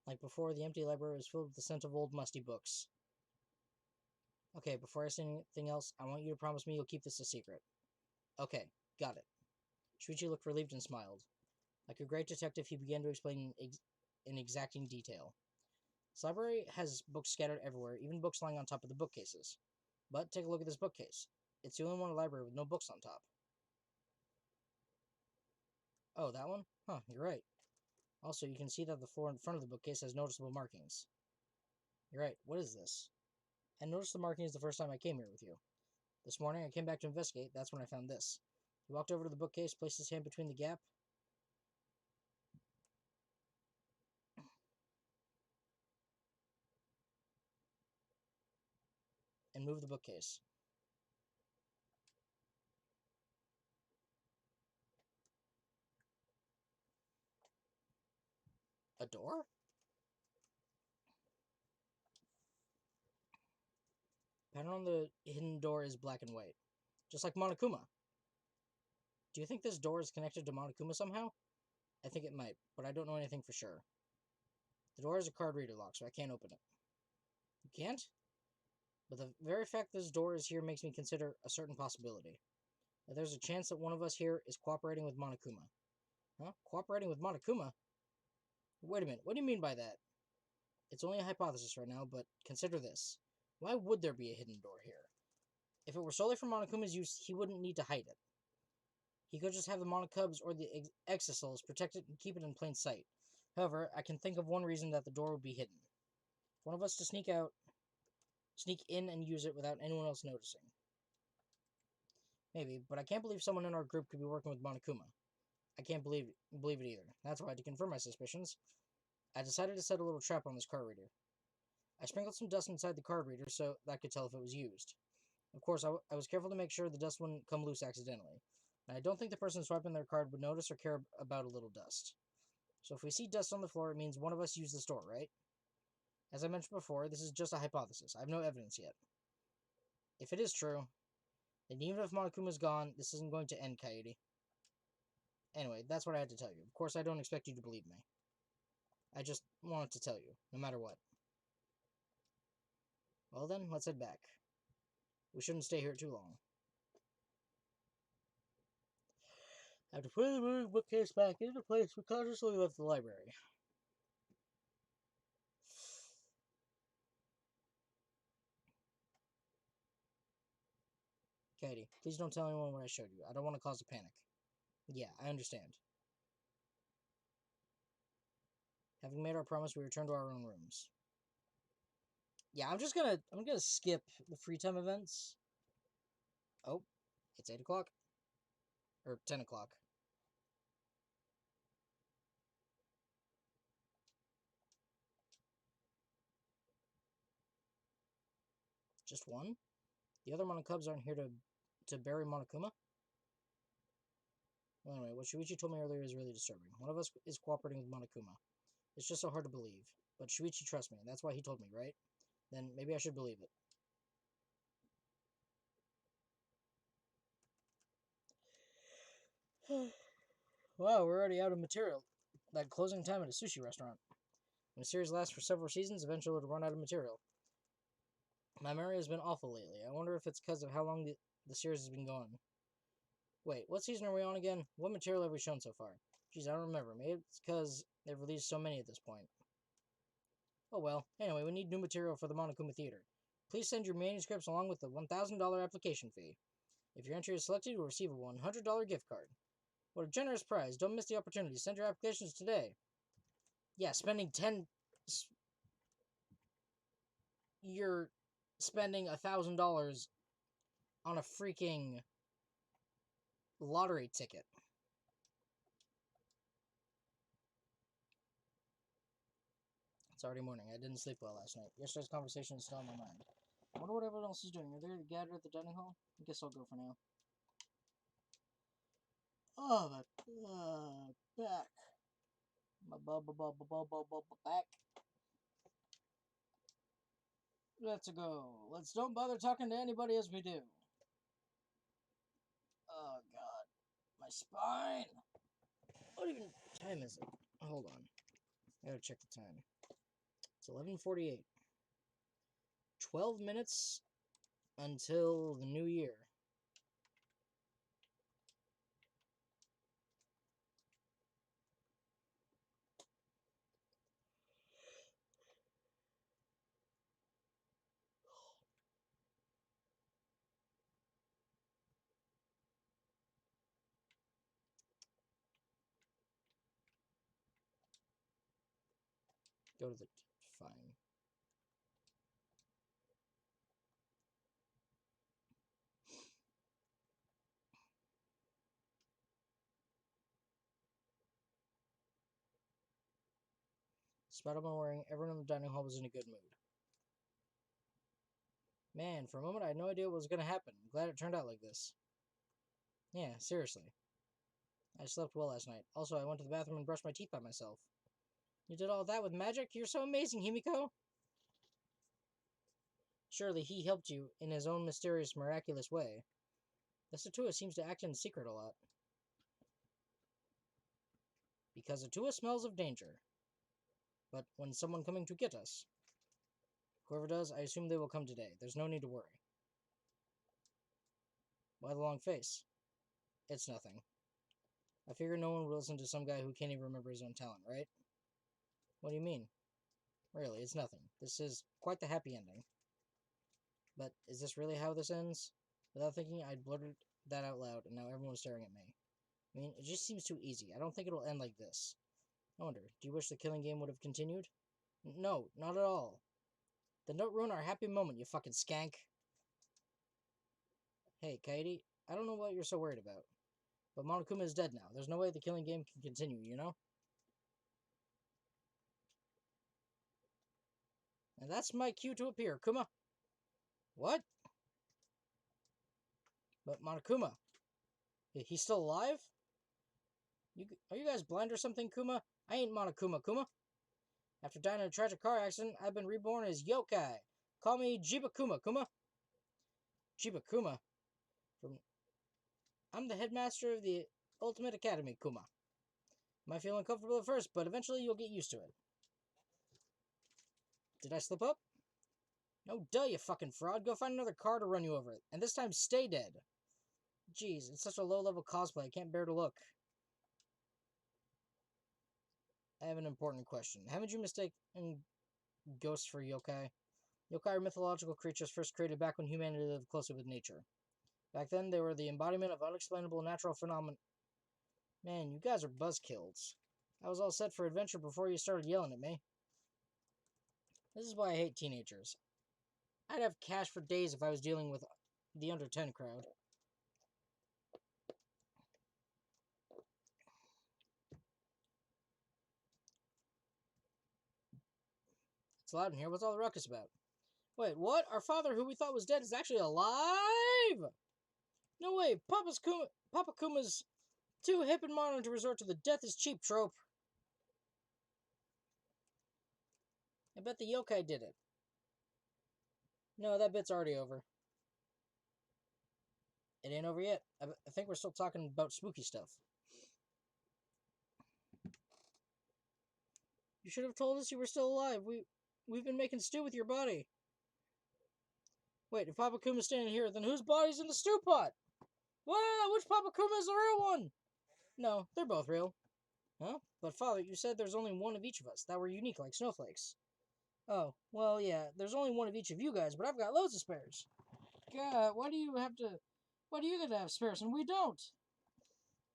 Like before, the empty library was filled with the scent of old musty books. Okay, before I say anything else, I want you to promise me you'll keep this a secret. Okay, got it. Shuichi looked relieved and smiled. Like a great detective, he began to explain in exacting detail. This library has books scattered everywhere, even books lying on top of the bookcases. But take a look at this bookcase. It's the only one in the library with no books on top. Oh, that one? Huh, you're right. Also, you can see that the floor in front of the bookcase has noticeable markings. You're right. What is this? I noticed the markings the first time I came here with you. This morning, I came back to investigate. That's when I found this. He walked over to the bookcase, placed his hand between the gap, and moved the bookcase. A door? Pattern on the hidden door is black and white, just like Monokuma. Do you think this door is connected to Monokuma somehow? I think it might, but I don't know anything for sure. The door has a card reader lock, so I can't open it. You can't? But the very fact this door is here makes me consider a certain possibility. That there's a chance that one of us here is cooperating with Monokuma. Huh? Cooperating with Monokuma? Wait a minute, what do you mean by that? It's only a hypothesis right now, but consider this. Why would there be a hidden door here? If it were solely for Monokuma's use, he wouldn't need to hide it. He could just have the Monokubs or the Exisouls protect it and keep it in plain sight. However, I can think of one reason that the door would be hidden. One of us to sneak in and use it without anyone else noticing. Maybe, but I can't believe someone in our group could be working with Monokuma. I can't believe it either. That's why, to confirm my suspicions, I decided to set a little trap on this card reader. I sprinkled some dust inside the card reader so that I could tell if it was used. Of course, I was careful to make sure the dust wouldn't come loose accidentally. And I don't think the person swiping their card would notice or care about a little dust. So if we see dust on the floor, it means one of us used the store, right? As I mentioned before, this is just a hypothesis. I have no evidence yet. If it is true, then even if Monokuma's gone, this isn't going to end, Coyote. Anyway, that's what I had to tell you. Of course, I don't expect you to believe me. I just wanted to tell you, no matter what. Well then, let's head back. We shouldn't stay here too long. After putting the moving bookcase back into place, we cautiously left the library. Katie, please don't tell anyone what I showed you. I don't want to cause a panic. Yeah, I understand. Having made our promise, we return to our own rooms. Yeah, I'm gonna skip the free time events. Oh, it's 8 o'clock. Or 10 o'clock. Just one? The other Monokubs aren't here to bury Monokuma? Well, anyway, what Shuichi told me earlier is really disturbing. One of us is cooperating with Monokuma. It's just so hard to believe. But Shuichi trusts me, and that's why he told me, right? Then maybe I should believe it. Wow, we're already out of material. Like closing time at a sushi restaurant. When a series lasts for several seasons, eventually it'll run out of material. My memory has been awful lately. I wonder if it's because of how long the series has been going. Wait, what season are we on again? What material have we shown so far? Geez, I don't remember. Maybe it's because they've released so many at this point. Oh well. Anyway, we need new material for the Monokuma Theater. Please send your manuscripts along with the $1,000 application fee. If your entry is selected, you'll receive a $100 gift card. What a generous prize. Don't miss the opportunity. Send your applications today. Yeah, you're spending $1,000 on a freaking lottery ticket. It's already morning. I didn't sleep well last night. Yesterday's conversation is still on my mind. I wonder what everyone else is doing. Are they gathered at the dining hall? I guess I'll go for now. Oh, my back. My back. Let's go. Let's don't bother talking to anybody as we do. Oh, God. My spine. What even time is it? Hold on. I gotta check the time. It's 11:48. 12 minutes until the new year. Go to the... Fine. Despite all my worrying, everyone in the dining hall was in a good mood. Man, for a moment I had no idea what was going to happen. I'm glad it turned out like this. Yeah, seriously. I slept well last night. Also, I went to the bathroom and brushed my teeth by myself. You did all that with magic? You're so amazing, Himiko! Surely he helped you in his own mysterious, miraculous way. The Satua seems to act in secret a lot. Because Satua smells of danger. But when someone coming to get us? Whoever does, I assume they will come today. There's no need to worry. Why the long face? It's nothing. I figure no one will listen to some guy who can't even remember his own talent, right? What do you mean? Really, it's nothing. This is quite the happy ending. But is this really how this ends? Without thinking, I blurted that out loud, and now everyone's staring at me. I mean, it just seems too easy. I don't think it'll end like this. I wonder, do you wish the killing game would have continued? No, not at all. Then don't ruin our happy moment, you fucking skank. Hey, Katie, I don't know what you're so worried about. But Monokuma is dead now. There's no way the killing game can continue, you know? And that's my cue to appear, Kuma. What? But Monokuma, he's still alive? Are you guys blind or something, Kuma? I ain't Monokuma, Kuma. After dying in a tragic car accident, I've been reborn as yokai. Call me Jibakuma, Kuma. Jibakuma? I'm the headmaster of the Ultimate Academy, Kuma. Might feel uncomfortable at first, but eventually you'll get used to it. Did I slip up? No, duh, you fucking fraud. Go find another car to run you over, and this time stay dead. Jeez, it's such a low-level cosplay, I can't bear to look. I have an important question. Haven't you mistaken ghosts for yokai? Yokai are mythological creatures first created back when humanity lived closely with nature. Back then, they were the embodiment of unexplainable natural phenomena. Man, you guys are buzzkills. I was all set for adventure before you started yelling at me. This is why I hate teenagers. I'd have cash for days if I was dealing with the under 10 crowd. It's loud in here. What's all the ruckus about? Wait, what? Our father, who we thought was dead, is actually alive? No way. Papa Kuma's too hip and modern to resort to the death is cheap trope. I bet the yokai did it. No, that bit's already over. It ain't over yet. I think we're still talking about spooky stuff. You should have told us you were still alive. We've been making stew with your body. Wait, if Papa Kuma's standing here, then whose body's in the stew pot? Whoa, which Papa Kuma is the real one? No, they're both real. Huh? But Father, you said there's only one of each of us, that we're unique like snowflakes. Oh, well, yeah, there's only one of each of you guys, but I've got loads of spares. God, why do you get to have spares and we don't?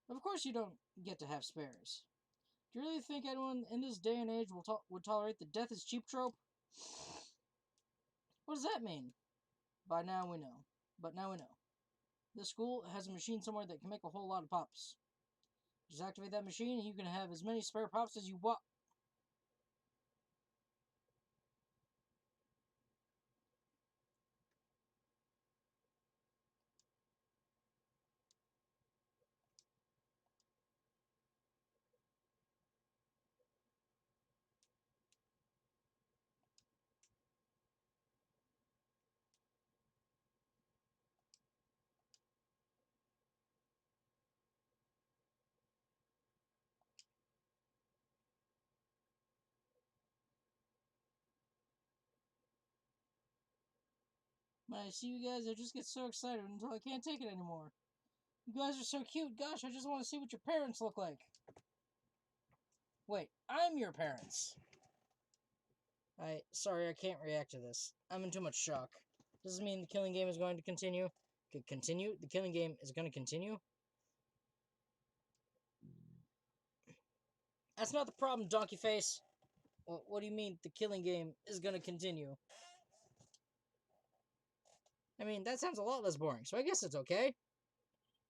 Of course you don't get to have spares. Do you really think anyone in this day and age would tolerate the death is cheap trope? What does that mean? By now we know. But now we know. This school has a machine somewhere that can make a whole lot of pops. Just activate that machine and you can have as many spare pops as you want. When I see you guys, I just get so excited until I can't take it anymore. You guys are so cute. Gosh, I just want to see what your parents look like. Wait, I'm your parents. Sorry, I can't react to this. I'm in too much shock. Does this mean the killing game is going to continue? Continue? The killing game is going to continue? That's not the problem, donkey face. What do you mean the killing game is going to continue? I mean, that sounds a lot less boring, so I guess it's okay.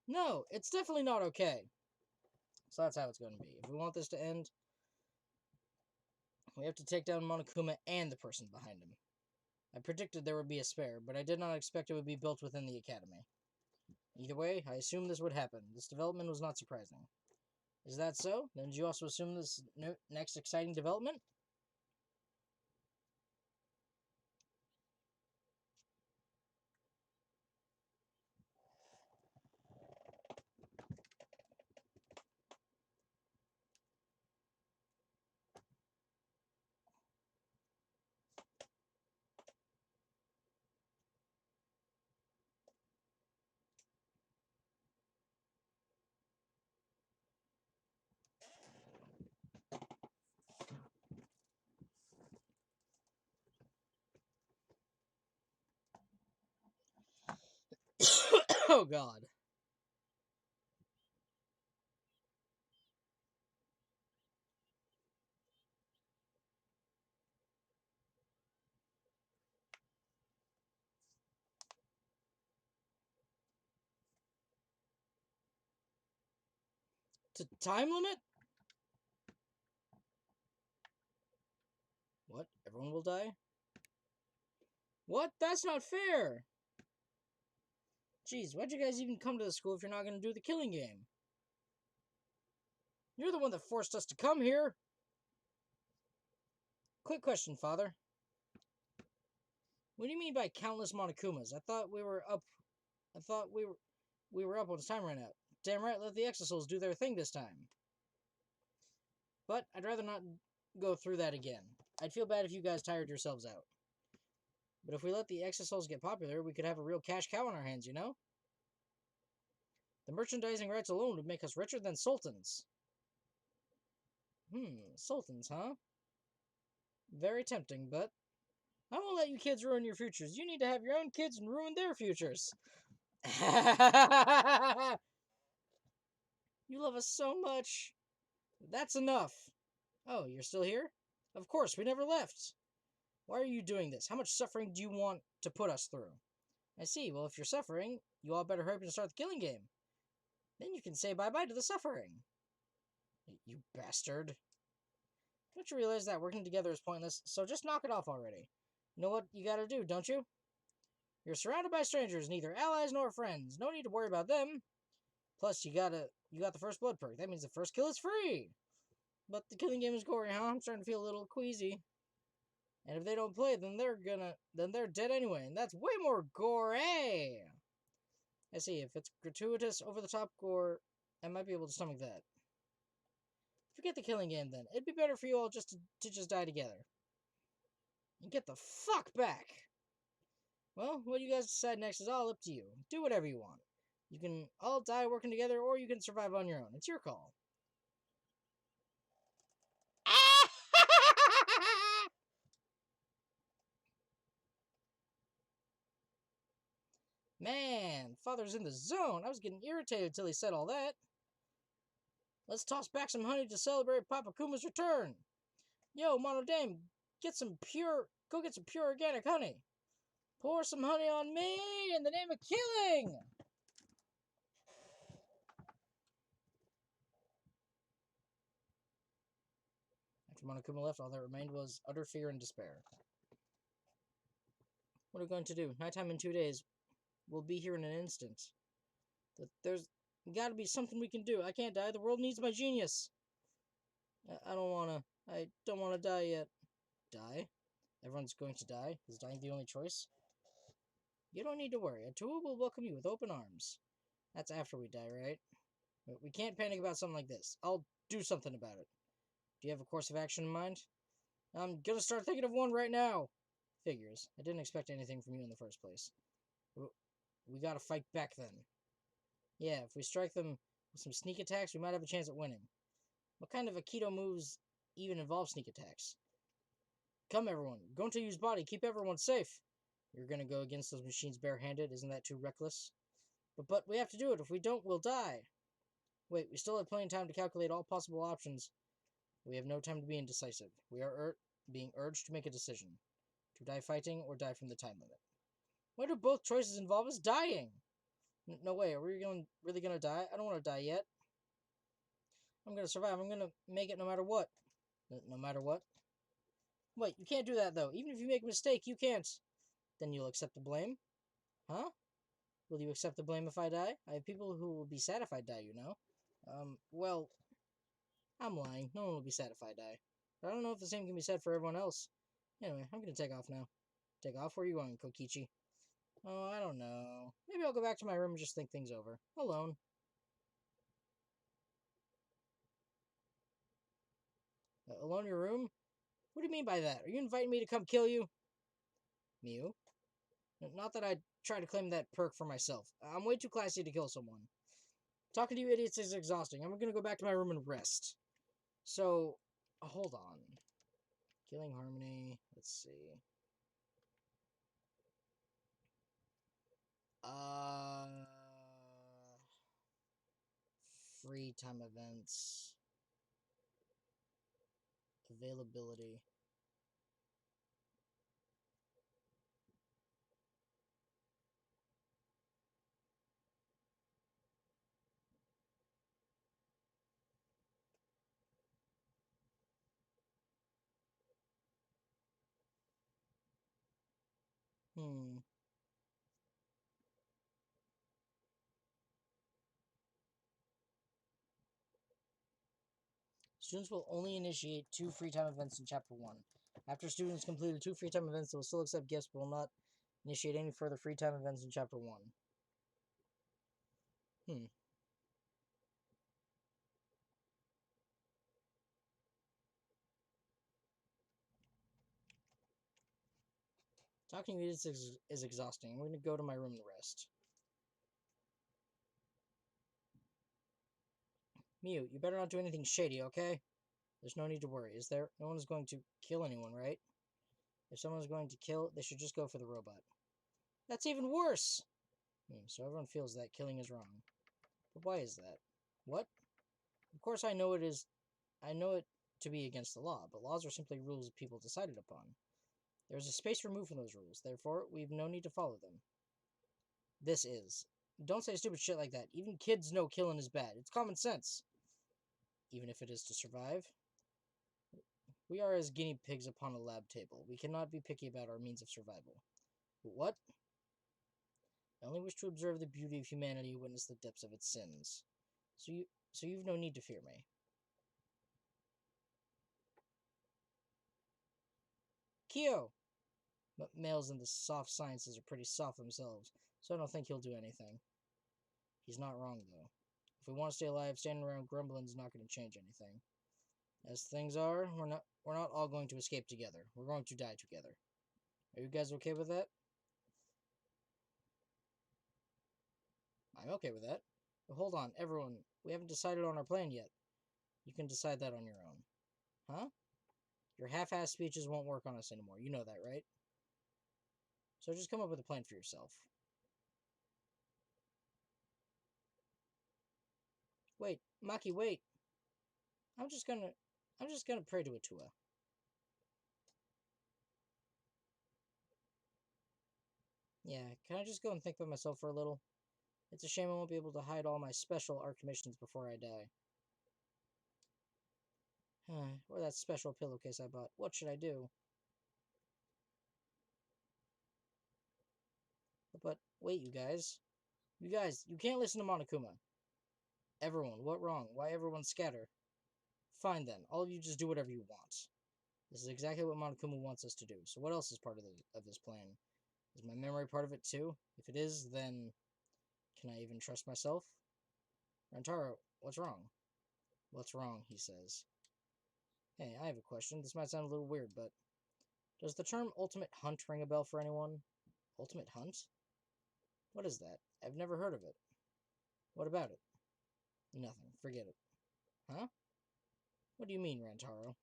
No, it's definitely not okay. So that's how it's going to be. If we want this to end, we have to take down Monokuma and the person behind him. I predicted there would be a spare, but I did not expect it would be built within the academy. Either way, I assumed this would happen. This development was not surprising. Is that so? Then did you also assume this next exciting development? Oh god. Time limit? What? Everyone will die? What? That's not fair! Jeez, why'd you guys even come to the school if you're not gonna do the killing game? You're the one that forced us to come here! Quick question, Father. What do you mean by countless Monokumas? I thought we were up when time ran out. Damn right, let the Exosouls do their thing this time. But I'd rather not go through that again. I'd feel bad if you guys tired yourselves out. But if we let the Exosouls get popular, we could have a real cash cow on our hands, you know? The merchandising rights alone would make us richer than sultans. Sultans, huh? Very tempting, but I won't let you kids ruin your futures. You need to have your own kids and ruin their futures. You love us so much. That's enough. Oh, you're still here? Of course, we never left. Why are you doing this? How much suffering do you want to put us through? I see. Well, if you're suffering, you all better hurry up and start the killing game. Then you can say bye-bye to the suffering. You bastard. Don't you realize that working together is pointless? So just knock it off already. You know what you gotta do, don't you? You're surrounded by strangers, neither allies nor friends. No need to worry about them. Plus, you got the first blood perk. That means the first kill is free. But the killing game is gory, huh? I'm starting to feel a little queasy. And if they don't play, then they're dead anyway, and that's way more gory. I see. If it's gratuitous, over-the-top gore, I might be able to stomach that. Forget the killing game, then. It'd be better for you all to just die together. And get the fuck back! Well, what you guys decide next is all up to you. Do whatever you want. You can all die working together, or you can survive on your own. It's your call. Man, Father's in the zone. I was getting irritated till he said all that. Let's toss back some honey to celebrate Papa Kuma's return. Yo, Mono Dame, go get some pure organic honey. Pour some honey on me in the name of killing! After Monokuma left, all that remained was utter fear and despair. What are we going to do? Nighttime in 2 days. We'll be here in an instant. There's gotta be something we can do. I can't die. The world needs my genius. I don't wanna die yet. Die? Everyone's going to die? Is dying the only choice? You don't need to worry. Atua will welcome you with open arms. That's after we die, right? We can't panic about something like this. I'll do something about it. Do you have a course of action in mind? I'm gonna start thinking of one right now. Figures. I didn't expect anything from you in the first place. We gotta fight back then. Yeah, if we strike them with some sneak attacks, we might have a chance at winning. What kind of Aikido moves even involve sneak attacks? Come, everyone. Go into use body. Keep everyone safe. You're gonna go against those machines barehanded? Isn't that too reckless? But we have to do it. If we don't, we'll die. Wait, we still have plenty of time to calculate all possible options. We have no time to be indecisive. We are being urged to make a decision. To die fighting or die from the time limit. Why do both choices involve us dying? No way, are we really gonna die? I don't want to die yet. I'm gonna survive. I'm gonna make it no matter what. No matter what? Wait, you can't do that though. Even if you make a mistake, you can't. Then you'll accept the blame? Huh? Will you accept the blame if I die? I have people who will be sad if I die, you know. Well, I'm lying. No one will be sad if I die. But I don't know if the same can be said for everyone else. Anyway, I'm gonna take off now. Take off? Where are you going, Kokichi? Oh, I don't know. Maybe I'll go back to my room and just think things over. Alone. Alone in your room? What do you mean by that? Are you inviting me to come kill you? Mew? Not that I'd try to claim that perk for myself. I'm way too classy to kill someone. Talking to you idiots is exhausting. I'm gonna go back to my room and rest. So, hold on. Killing Harmony. Let's see. Free time events. Availability. Students will only initiate 2 free time events in Chapter 1. After students completed 2 free time events, they will still accept gifts but will not initiate any further free time events in Chapter 1. Talking to you is exhausting. I'm going to go to my room and rest. Mew, you better not do anything shady, okay? There's no need to worry, is there? No one is going to kill anyone, right? If someone is going to kill, they should just go for the robot. That's even worse! So everyone feels that killing is wrong. But why is that? What? Of course I know it to be against the law, but laws are simply rules people decided upon. There is a space removed from those rules, therefore we've no need to follow them. This is. Don't say stupid shit like that. Even kids know killing is bad. It's common sense. Even if it is to survive. We are as guinea pigs upon a lab table. We cannot be picky about our means of survival. What? I only wish to observe the beauty of humanity and witness the depths of its sins. So you've no need to fear me. Kyo! But males in the soft sciences are pretty soft themselves, so I don't think he'll do anything. He's not wrong, though. If we want to stay alive, standing around grumbling is not going to change anything. As things are, we're not all going to escape together. We're going to die together. Are you guys okay with that? I'm okay with that. But hold on, everyone. We haven't decided on our plan yet. You can decide that on your own. Huh? Your half-assed speeches won't work on us anymore. You know that, right? So just come up with a plan for yourself. Wait, Maki, wait. I'm just gonna pray to Atua. Yeah, can I just go and think by myself for a little? It's a shame I won't be able to hide all my special art commissions before I die. Or that special pillowcase I bought. What should I do? But wait, you guys. You can't listen to Monokuma. Everyone, what wrong? Why everyone scatter? Fine then, all of you just do whatever you want. This is exactly what Monokuma wants us to do, so what else is part of this plan? Is my memory part of it too? If it is, then can I even trust myself? Rantaro, what's wrong? What's wrong, he says. Hey, I have a question. This might sound a little weird, but does the term ultimate hunt ring a bell for anyone? Ultimate hunt? What is that? I've never heard of it. What about it? Nothing. Forget it. Huh? What do you mean, Rantaro?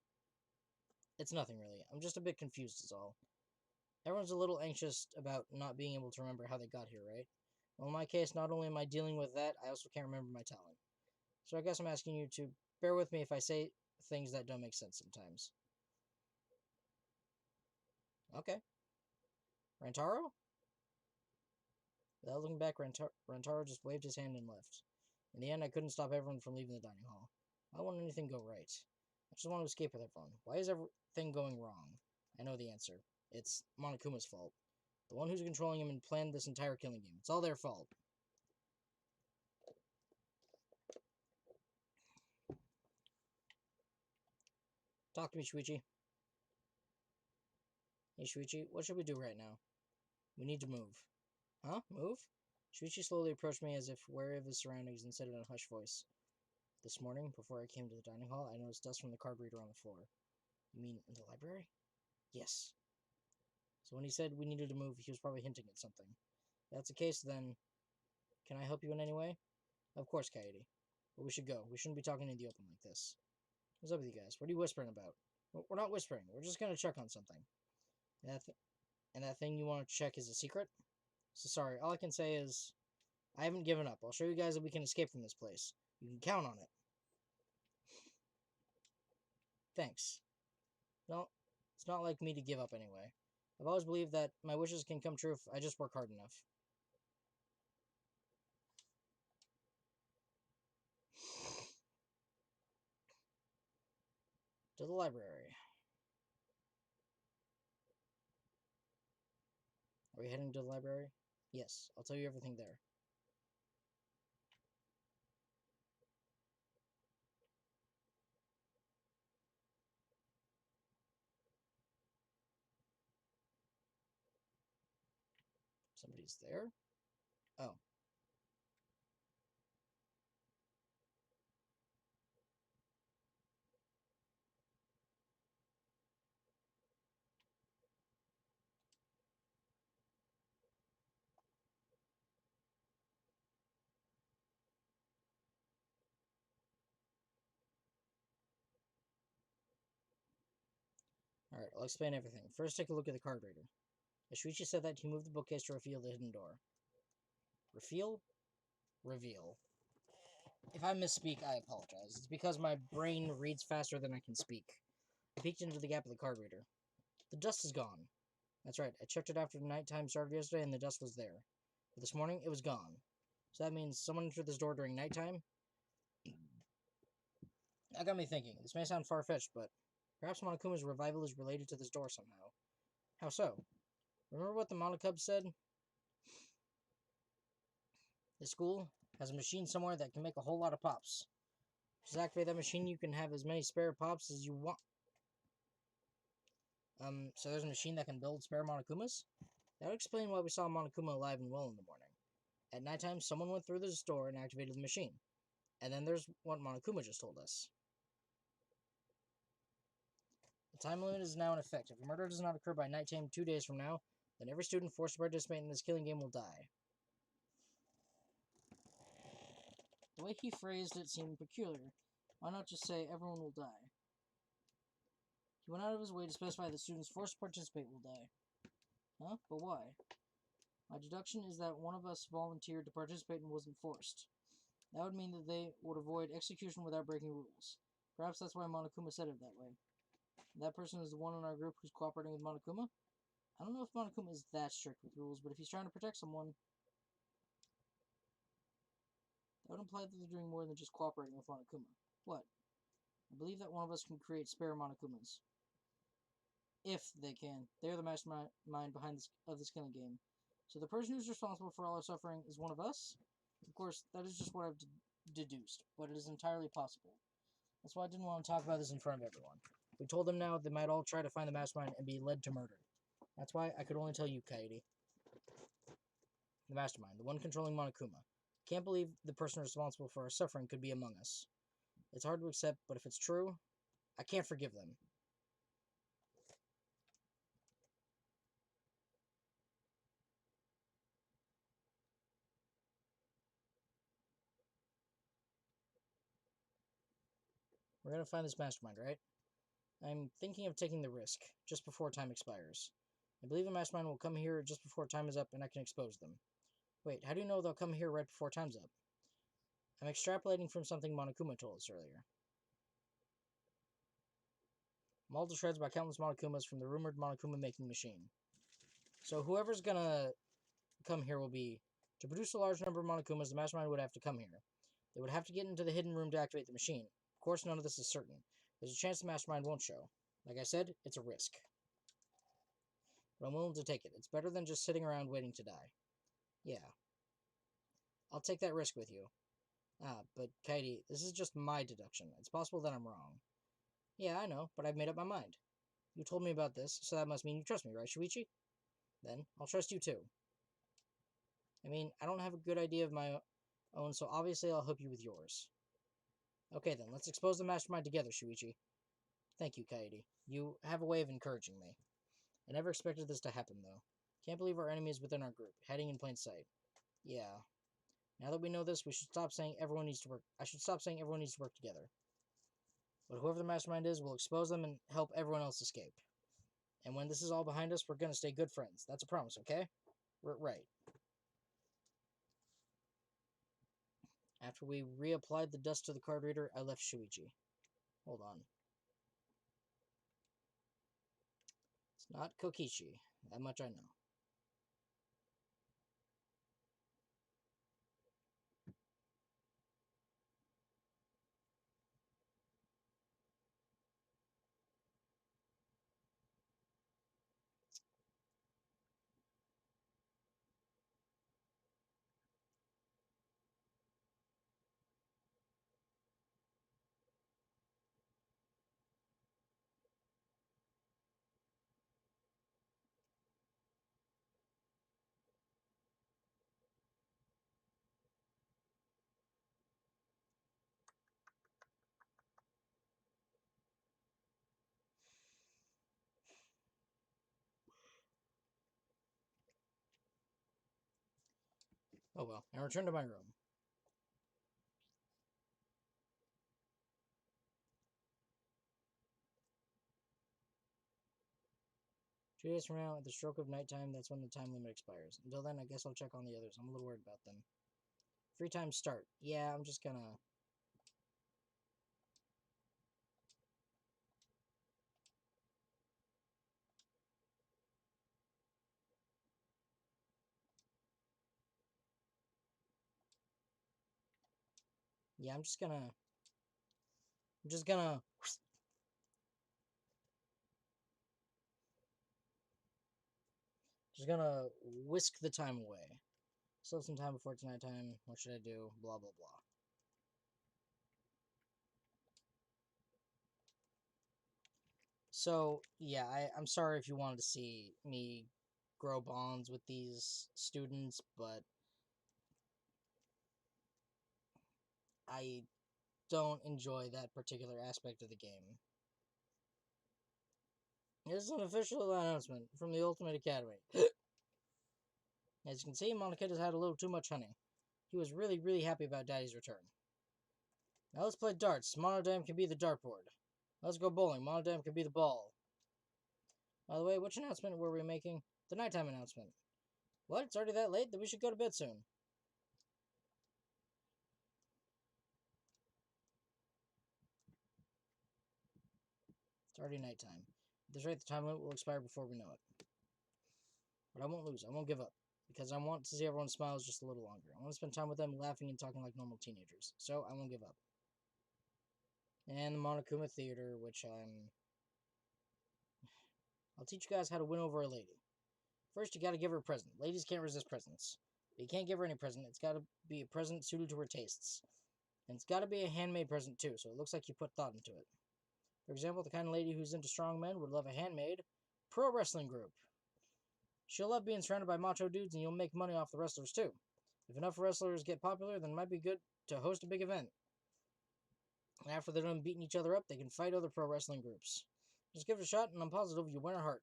It's nothing really. I'm just a bit confused is all. Everyone's a little anxious about not being able to remember how they got here, right? Well, in my case, not only am I dealing with that, I also can't remember my talent. So I guess I'm asking you to bear with me if I say things that don't make sense sometimes. Okay. Rantaro? Without looking back, Rantaro just waved his hand and left. In the end, I couldn't stop everyone from leaving the dining hall. I don't want anything to go right. I just want to escape with everyone. Why is everything going wrong? I know the answer. It's Monokuma's fault. The one who's controlling him and planned this entire killing game. It's all their fault. Talk to me, Shuichi. Hey, Shuichi, what should we do right now? We need to move. Huh? Move? Shuichi slowly approached me as if wary of his surroundings and said in a hushed voice. This morning, before I came to the dining hall, I noticed dust from the card reader on the floor. You mean in the library? Yes. So when he said we needed to move, he was probably hinting at something. If that's the case, then can I help you in any way? Of course, Kaede. But we should go. We shouldn't be talking in the open like this. What's up with you guys? What are you whispering about? We're not whispering. We're just gonna check on something. And that thing you want to check is a secret? So sorry, all I can say is I haven't given up. I'll show you guys that we can escape from this place. You can count on it. Thanks. No, it's not like me to give up anyway. I've always believed that my wishes can come true if I just work hard enough. To the library. Are we heading to the library? Yes, I'll tell you everything there. Somebody's there? Oh. Alright, I'll explain everything. First, take a look at the card reader. As Shuichi said that, he moved the bookcase to reveal the hidden door. Reveal. If I misspeak, I apologize. It's because my brain reads faster than I can speak. I peeked into the gap of the card reader. The dust is gone. That's right, I checked it after the nighttime started yesterday and the dust was there. But this morning, it was gone. So that means someone entered this door during nighttime? That got me thinking. This may sound far-fetched, but perhaps Monokuma's revival is related to this door somehow. How so? Remember what the Monokub said? The school has a machine somewhere that can make a whole lot of pops. Just activate that machine, you can have as many spare pops as you want. So there's a machine that can build spare Monokumas? That would explain why we saw Monokuma alive and well in the morning. At nighttime, someone went through this door and activated the machine. And then there's what Monokuma just told us. The time limit is now in effect. If a murder does not occur by nighttime 2 days from now, then every student forced to participate in this killing game will die. The way he phrased it seemed peculiar. Why not just say everyone will die? He went out of his way to specify that students forced to participate will die. Huh? But why? My deduction is that one of us volunteered to participate and wasn't forced. That would mean that they would avoid execution without breaking rules. Perhaps that's why Monokuma said it that way. That person is the one in our group who's cooperating with Monokuma? I don't know if Monokuma is that strict with rules, but if he's trying to protect someone, that would imply that they're doing more than just cooperating with Monokuma. What? I believe that one of us can create spare Monokumas. If they can. They're the mastermind behind this killing game. So the person who's responsible for all our suffering is one of us? Of course, that is just what I've deduced, but it is entirely possible. That's why I didn't want to talk about this in front of everyone. We told them now they might all try to find the mastermind and be led to murder. That's why I could only tell you, Kaede. The mastermind, the one controlling Monokuma. Can't believe the person responsible for our suffering could be among us. It's hard to accept, but if it's true, I can't forgive them. We're gonna find this mastermind, right? I'm thinking of taking the risk, just before time expires. I believe the mastermind will come here just before time is up and I can expose them. Wait, how do you know they'll come here right before time's up? I'm extrapolating from something Monokuma told us earlier. Mauled to shreds by countless Monokumas from the rumored Monokuma making machine. So whoever's gonna come here will be... To produce a large number of Monokumas, the mastermind would have to come here. They would have to get into the hidden room to activate the machine. Of course, none of this is certain. There's a chance the mastermind won't show. Like I said, it's a risk. But I'm willing to take it. It's better than just sitting around waiting to die. Yeah. I'll take that risk with you. But Kaede, this is just my deduction. It's possible that I'm wrong. Yeah, I know, but I've made up my mind. You told me about this, so that must mean you trust me, right, Shuichi? Then, I'll trust you too. I mean, I don't have a good idea of my own, so obviously I'll help you with yours. Okay then, let's expose the mastermind together, Shuichi. Thank you, Kaede. You have a way of encouraging me. I never expected this to happen, though. Can't believe our enemy is within our group, hiding in plain sight. Yeah. Now that we know this, we should stop saying everyone needs to work. I should stop saying everyone needs to work together. But whoever the mastermind is, we'll expose them and help everyone else escape. And when this is all behind us, we're gonna stay good friends. That's a promise, okay? Right. After we reapplied the dust to the card reader, I left Shuichi. Hold on. It's not Kokichi. That much I know. Oh well. I returned to my room. 2 days from now, at the stroke of nighttime, that's when the time limit expires. Until then, I guess I'll check on the others. I'm a little worried about them. Free time start. Yeah, I'm just gonna... Yeah, I'm just gonna... Just gonna whisk the time away. Still have some time before it's nighttime. What should I do? Blah, blah, blah. So, yeah, I'm sorry if you wanted to see me grow bonds with these students, but I don't enjoy that particular aspect of the game. Here's an official announcement from the Ultimate Academy. As you can see, Monica has had a little too much honey. He was really, really happy about Daddy's return. Now let's play darts. Monodam can be the dartboard. Let's go bowling. Monodam can be the ball. By the way, which announcement were we making? The nighttime announcement. What? It's already that late? Then we should go to bed soon. It's already nighttime. At this rate, the time limit will expire before we know it. But I won't lose. I won't give up. Because I want to see everyone's smiles just a little longer. I want to spend time with them laughing and talking like normal teenagers. So I won't give up. And the Monokuma Theater, which I'll teach you guys how to win over a lady. First, you gotta give her a present. Ladies can't resist presents. But you can't give her any present. It's gotta be a present suited to her tastes. And it's gotta be a handmade present, too, so it looks like you put thought into it. For example, the kind of lady who's into strong men would love a handmade pro wrestling group. She'll love being surrounded by macho dudes, and you'll make money off the wrestlers, too. If enough wrestlers get popular, then it might be good to host a big event. And after they're done beating each other up, they can fight other pro wrestling groups. Just give it a shot, and I'm positive you'll win her heart.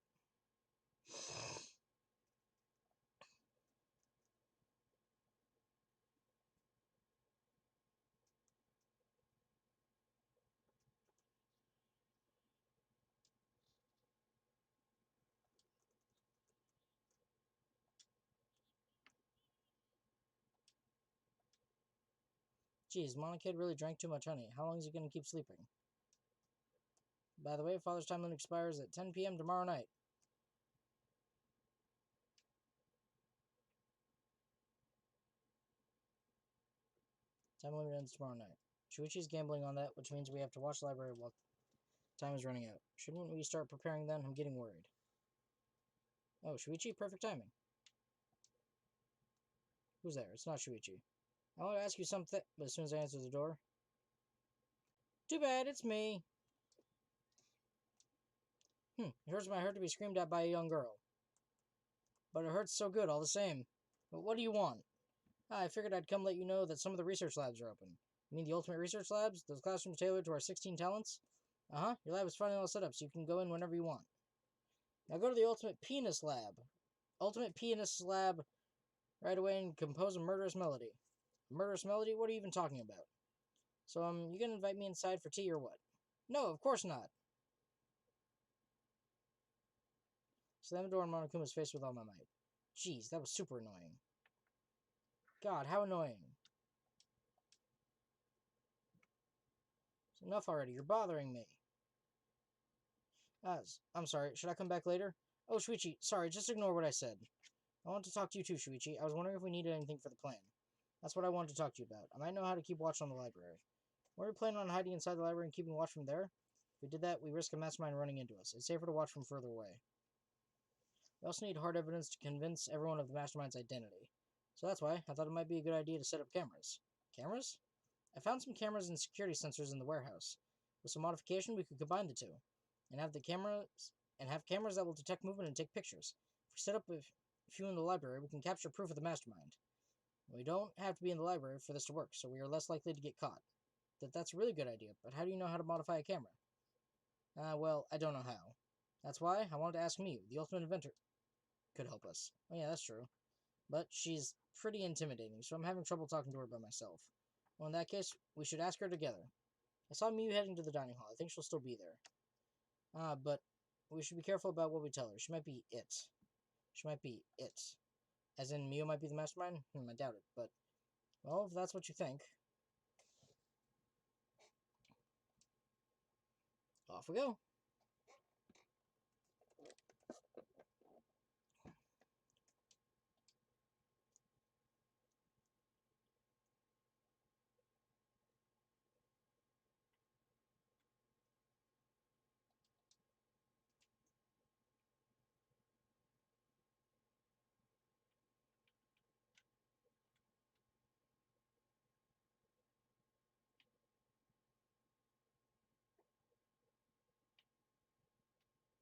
Geez, Monokid really drank too much honey. How long is he going to keep sleeping? By the way, Father's time limit expires at 10 p.m. tomorrow night. Time limit ends tomorrow night. Shuichi's gambling on that, which means we have to watch the library while time is running out. Shouldn't we start preparing then? I'm getting worried. Oh, Shuichi? Perfect timing. Who's there? It's not Shuichi. I want to ask you something, but as soon as I answer the door... Too bad, it's me. It hurts my heart to be screamed at by a young girl. But it hurts so good all the same. But what do you want? I figured I'd come let you know that some of the research labs are open. You mean the Ultimate Research Labs? Those classrooms tailored to our 16 talents? Uh-huh. Your lab is finally all set up, so you can go in whenever you want. Now go to the Ultimate Penis Lab. Ultimate Penis Lab right away and compose a murderous melody. Murderous melody? What are you even talking about? So, you gonna invite me inside for tea or what? No, of course not. Slam the door in Monokuma's face with all my might. Jeez, that was super annoying. God, how annoying. It's enough already. You're bothering me. I'm sorry. Should I come back later? Oh, Shuichi, sorry. Just ignore what I said. I want to talk to you too, Shuichi. I was wondering if we needed anything for the plan. That's what I wanted to talk to you about. I might know how to keep watch on the library. Were we planning on hiding inside the library and keeping watch from there? If we did that, we risk a mastermind running into us. It's safer to watch from further away. We also need hard evidence to convince everyone of the mastermind's identity. So that's why I thought it might be a good idea to set up cameras. Cameras? I found some cameras and security sensors in the warehouse. With some modification, we could combine the two, and have cameras that will detect movement and take pictures. If we set up a few in the library, we can capture proof of the mastermind. We don't have to be in the library for this to work, so we are less likely to get caught. That's a really good idea, but how do you know how to modify a camera? Well, I don't know how. That's why I wanted to ask Miyu, the ultimate inventor, could help us. Oh yeah, that's true. But she's pretty intimidating, so I'm having trouble talking to her by myself. Well, in that case, we should ask her together. I saw Miyu heading to the dining hall. I think she'll still be there. But we should be careful about what we tell her. She might be it. She might be it. As in, Miyu might be the mastermind? I doubt it, but... Well, if that's what you think. Off we go.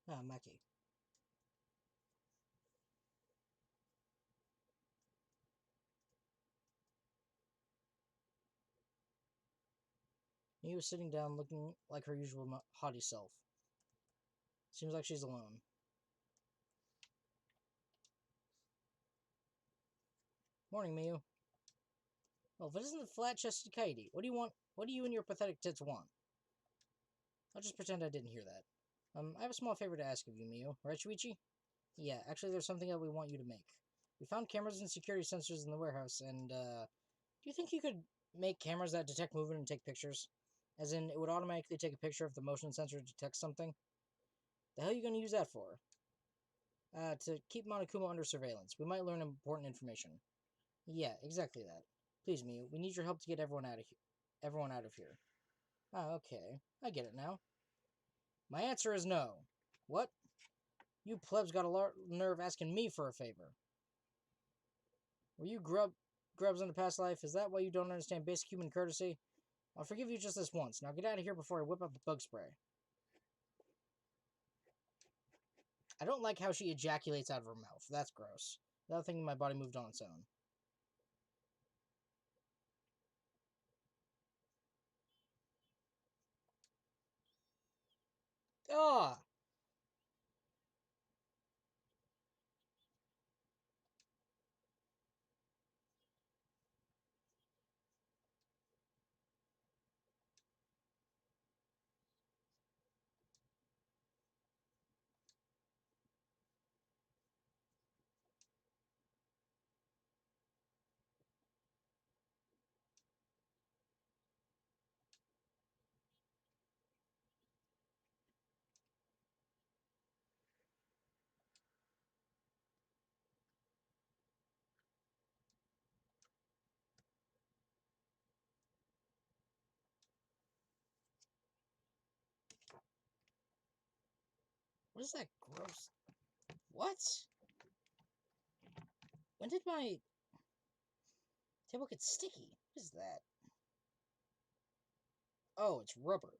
Maki. Miyu was sitting down looking like her usual haughty self. Seems like she's alone. Morning, Miyu. Well, if it isn't the flat-chested Kaidi, what do you want? What do you and your pathetic tits want? I'll just pretend I didn't hear that. I have a small favor to ask of you, Miyu. Right, Shuichi? Yeah, actually, there's something that we want you to make. We found cameras and security sensors in the warehouse, and, do you think you could make cameras that detect movement and take pictures? As in, it would automatically take a picture if the motion sensor detects something? The hell are you going to use that for? To keep Monokuma under surveillance. We might learn important information. Yeah, exactly that. Please, Miu, we need your help to get everyone out of here. Ah, okay. I get it now. My answer is no. What? You plebs got a nerve asking me for a favor. Were you grubs in a past life? Is that why you don't understand basic human courtesy? I'll forgive you just this once. Now get out of here before I whip out the bug spray. I don't like how she ejaculates out of her mouth. That's gross. Without thinking, my body moved on its own. Ah! What is that gross? What? When did my table get sticky? What is that? Oh, it's rubber.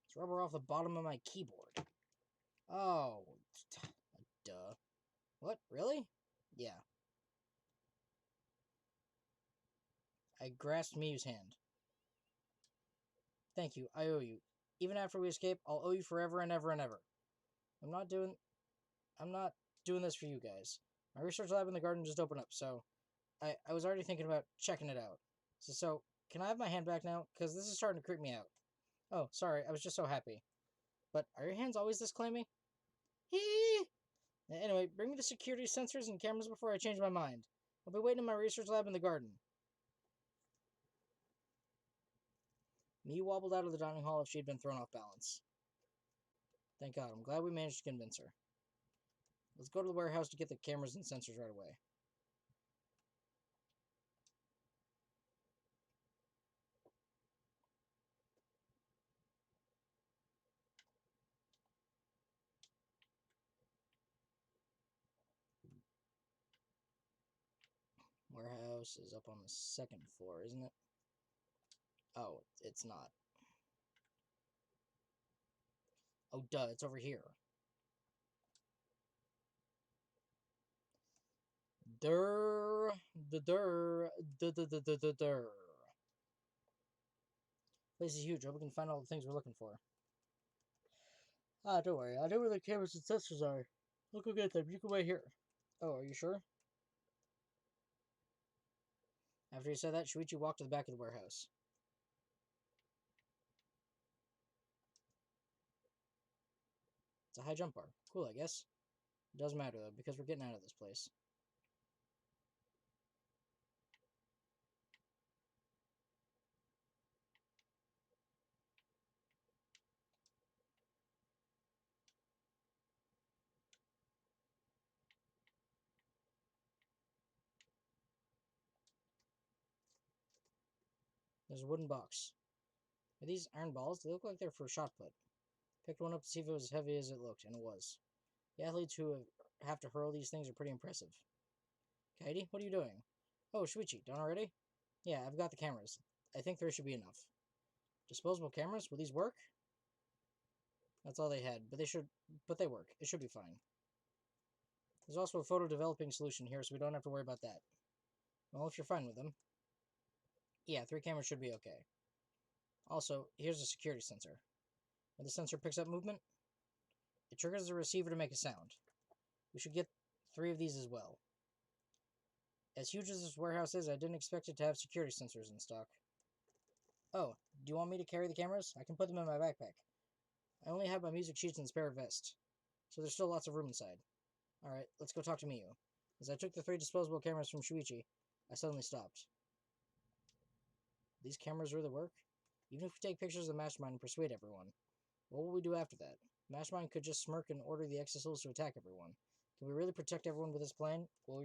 It's rubber off the bottom of my keyboard. Oh, duh. What? Really? Yeah. I grasped Miu's hand. Thank you. I owe you. Even after we escape, I'll owe you forever and ever and ever. I'm not doing this for you guys. My research lab in the garden just opened up, so I was already thinking about checking it out. So can I have my hand back now? Because this is starting to creep me out. Oh, sorry. I was just so happy. But are your hands always this clammy? Hee! Anyway, bring me the security sensors and cameras before I change my mind. I'll be waiting in my research lab in the garden. Miu wobbled out of the dining hall if she had been thrown off balance. Thank God. I'm glad we managed to convince her. Let's go to the warehouse to get the cameras and sensors right away. Warehouse is up on the second floor, isn't it? Oh, it's not. Oh, duh, it's over here. Durr. Place is huge. I hope we can find all the things we're looking for. Ah, don't worry. I know where the cameras and sensors are. I'll go get them. You can wait here. Oh, are you sure? After he said that, Shuichi walked to the back of the warehouse. It's a high jump bar. Cool, I guess. It doesn't matter, though, because we're getting out of this place. There's a wooden box. Are these iron balls? They look like they're for shot put. Picked one up to see if it was as heavy as it looked, and it was. The athletes who have to hurl these things are pretty impressive. Kaidi, what are you doing? Oh, Shuichi, done already? Yeah, I've got the cameras. I think there should be enough. Disposable cameras? Will these work? That's all they had, but they work. It should be fine. There's also a photo developing solution here, so we don't have to worry about that. Well, if you're fine with them. Yeah, 3 cameras should be okay. Also, here's a security sensor. When the sensor picks up movement, it triggers the receiver to make a sound. We should get 3 of these as well. As huge as this warehouse is, I didn't expect it to have security sensors in stock. Oh, do you want me to carry the cameras? I can put them in my backpack. I only have my music sheets and spare vest, so there's still lots of room inside. Alright, let's go talk to Miu. As I took the 3 disposable cameras from Shuichi, I suddenly stopped. These cameras really work? Even if we take pictures of the mastermind and persuade everyone, what will we do after that? Mastermind could just smirk and order the Exosouls to attack everyone. Can we really protect everyone with this plan? Will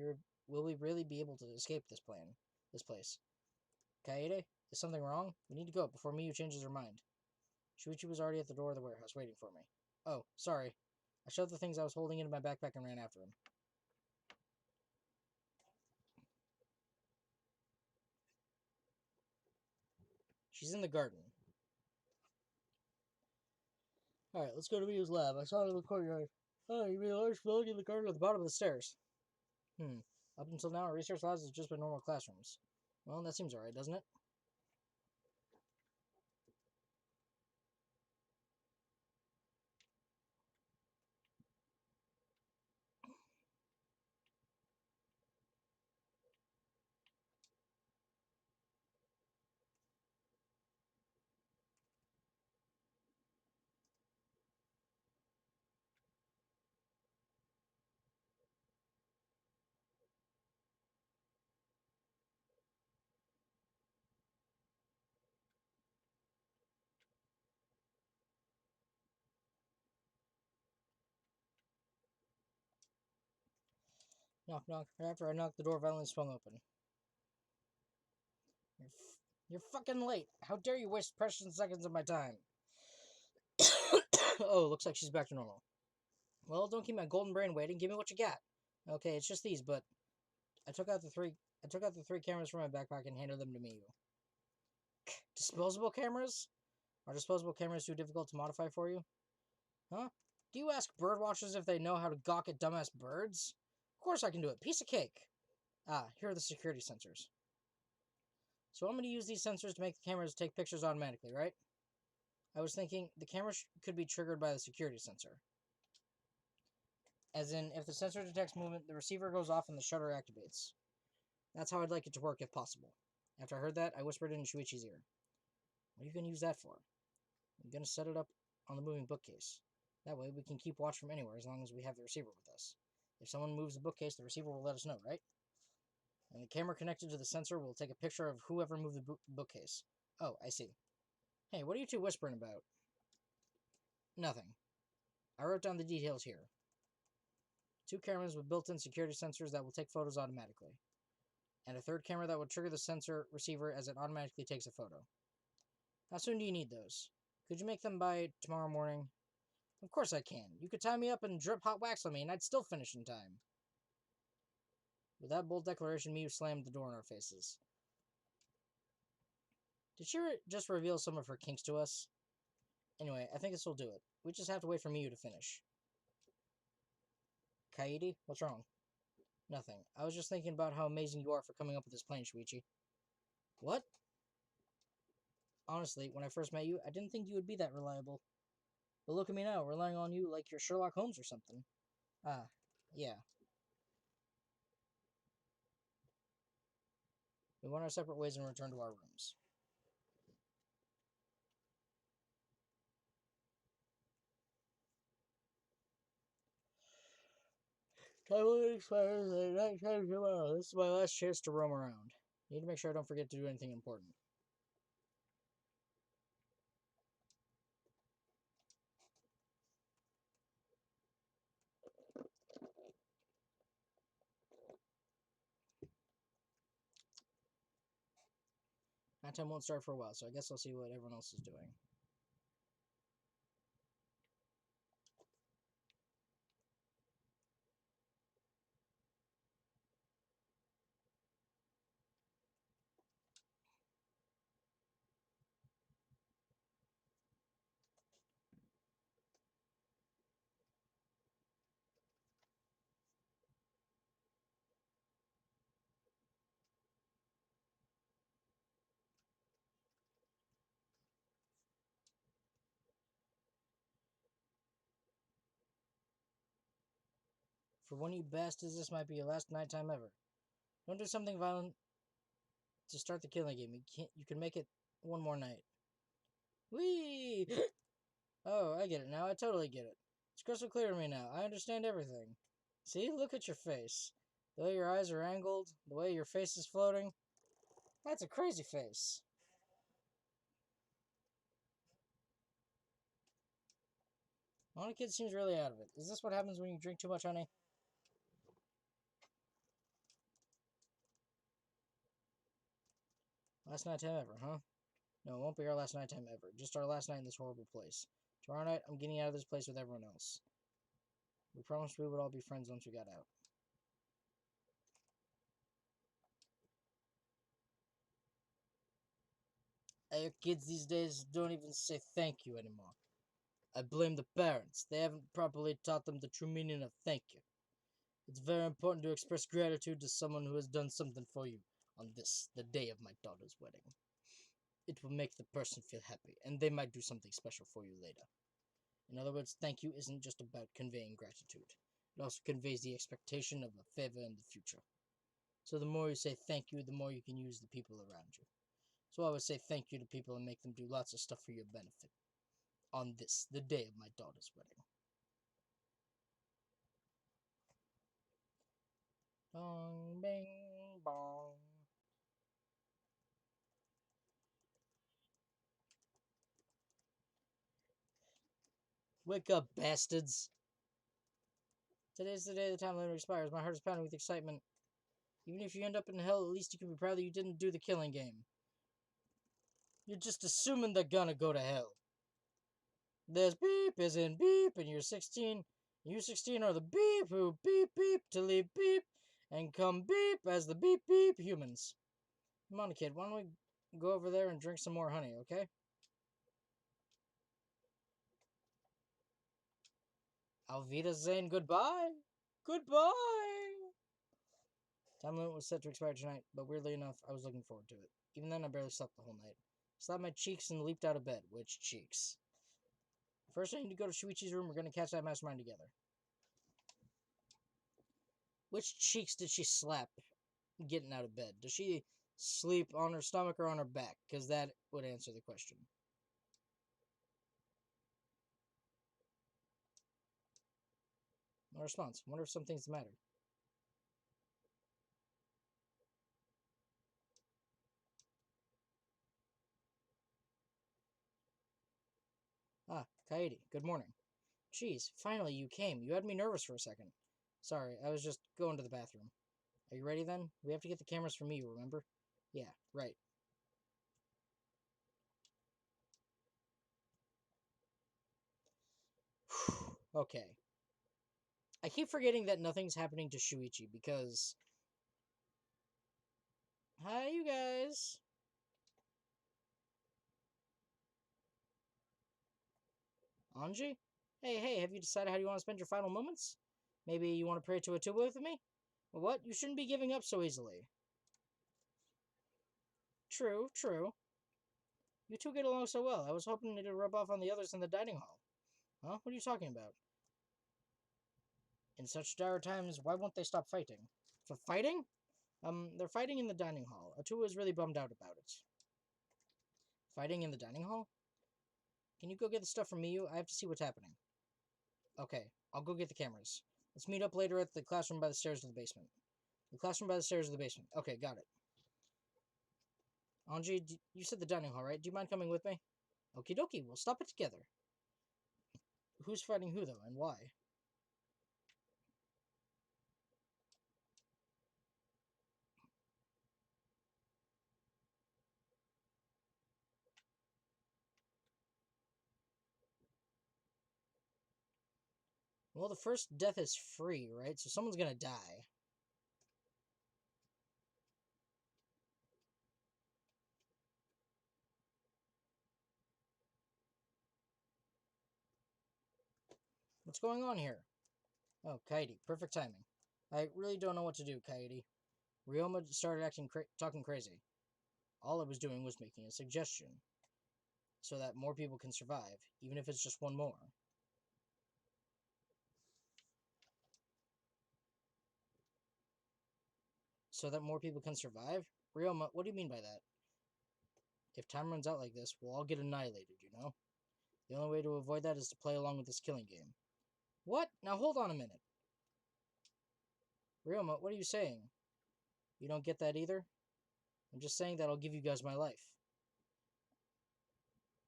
we really be able to escape this place? Kaede, is something wrong? We need to go before Miyu changes her mind. Shuichi was already at the door of the warehouse waiting for me. Oh, sorry. I shoved the things I was holding into my backpack and ran after him. She's in the garden. Alright, let's go to Miyu's lab. I saw it in the courtyard. Oh, you mean a large building in the garden at the bottom of the stairs? Up until now, our research labs have just been normal classrooms. Well, that seems alright, doesn't it? Knock, knock. Right after I knocked, the door violently swung open. You're fucking late. How dare you waste precious seconds of my time? Oh, looks like she's back to normal. Well, don't keep my golden brain waiting. Give me what you got. Okay, it's just these, but I took out the three cameras from my backpack and handed them to me. Disposable cameras? Are disposable cameras too difficult to modify for you? Huh? Do you ask bird watchers if they know how to gawk at dumbass birds? Of course I can do it. Piece of cake. Ah, here are the security sensors. So I'm going to use these sensors to make the cameras take pictures automatically, right? I was thinking the camera could be triggered by the security sensor. As in, if the sensor detects movement, the receiver goes off and the shutter activates. That's how I'd like it to work if possible. After I heard that, I whispered in Shuichi's ear. What are you going to use that for? I'm going to set it up on the moving bookcase. That way we can keep watch from anywhere as long as we have the receiver with us. If someone moves the bookcase, the receiver will let us know, right? And the camera connected to the sensor will take a picture of whoever moved the bookcase. Oh, I see. Hey, what are you two whispering about? Nothing. I wrote down the details here. 2 cameras with built-in security sensors that will take photos automatically. And a 3rd camera that will trigger the sensor receiver as it automatically takes a photo. How soon do you need those? Could you make them by tomorrow morning? Of course I can. You could tie me up and drip hot wax on me and I'd still finish in time. With that bold declaration, Miyu slammed the door in our faces. Did she just reveal some of her kinks to us? Anyway, I think this will do it. We just have to wait for Miyu to finish. Kaede, what's wrong? Nothing. I was just thinking about how amazing you are for coming up with this plan, Shuichi. What? Honestly, when I first met you, I didn't think you would be that reliable. But look at me now, relying on you like you're Sherlock Holmes or something. Ah, yeah. We went our separate ways and returned to our rooms. Time will expire at night time tomorrow. This is my last chance to roam around. Need to make sure I don't forget to do anything important. Nighttime won't start for a while, so I guess I'll see what everyone else is doing. For one of you bastards, this might be your last nighttime ever. Don't do something violent to start the killing game. You can make it one more night. Whee! Oh, I get it now. I totally get it. It's crystal clear to me now. I understand everything. See? Look at your face. The way your eyes are angled, the way your face is floating. That's a crazy face. Honey Kid seems really out of it. Is this what happens when you drink too much honey? Last night time ever, huh? No, it won't be our last night time ever. Just our last night in this horrible place. Tomorrow night, I'm getting out of this place with everyone else. We promised we would all be friends once we got out. Kids these days don't even say thank you anymore. I blame the parents. They haven't properly taught them the true meaning of thank you. It's very important to express gratitude to someone who has done something for you on this, the day of my daughter's wedding. It will make the person feel happy, and they might do something special for you later. In other words, thank you isn't just about conveying gratitude. It also conveys the expectation of a favor in the future. So the more you say thank you, the more you can use the people around you. So I would say thank you to people and make them do lots of stuff for your benefit. On this, the day of my daughter's wedding. Bong, bing, bong. Wake up, bastards. Today's the day the time limit expires. My heart is pounding with excitement. Even if you end up in hell, at least you can be proud that you didn't do the killing game. You're just assuming they're gonna go to hell. There's beep as in beep, and you're 16. You 16 are the beep who beep beep to leave beep and come beep as the beep beep humans. Come on, kid, why don't we go over there and drink some more honey, okay? Alvida saying goodbye. Goodbye. Time limit was set to expire tonight, but weirdly enough, I was looking forward to it. Even then, I barely slept the whole night. Slapped my cheeks and leaped out of bed. Which cheeks? First, I need to go to Shuichi's room. We're going to catch that mastermind together. Which cheeks did she slap getting out of bed? Does she sleep on her stomach or on her back? Because that would answer the question. No response. Wonder if something's the matter. Ah, Kaede, good morning. Geez, finally you came. You had me nervous for a second. Sorry, I was just going to the bathroom. Are you ready then? We have to get the cameras from you, remember? Yeah, right. Okay. I keep forgetting that nothing's happening to Shuichi because... Hi, you guys. Anji? Hey, have you decided how you want to spend your final moments? Maybe you want to pray to a tuba with me? What? You shouldn't be giving up so easily. True, true. You two get along so well. I was hoping it'd rub off on the others in the dining hall. Huh? What are you talking about? In such dire times, why won't they stop fighting? For fighting? They're fighting in the dining hall. Atua is really bummed out about it. Fighting in the dining hall? Can you go get the stuff from Miyu? I have to see what's happening. Okay, I'll go get the cameras. Let's meet up later at the classroom by the stairs to the basement. The classroom by the stairs to the basement. Okay, got it. Anji, you said the dining hall, right? Do you mind coming with me? Okie dokie, we'll stop it together. Who's fighting who, though, and why? Well, the first death is free, right? So someone's gonna die. What's going on here? Oh, Kaede, perfect timing. I really don't know what to do, Kaede. Ryoma started talking crazy. All I was doing was making a suggestion, so that more people can survive, even if it's just one more. So that more people can survive? Ryoma, what do you mean by that? If time runs out like this, we'll all get annihilated, you know? The only way to avoid that is to play along with this killing game. What? Now hold on a minute. Ryoma, what are you saying? You don't get that either? I'm just saying that I'll give you guys my life.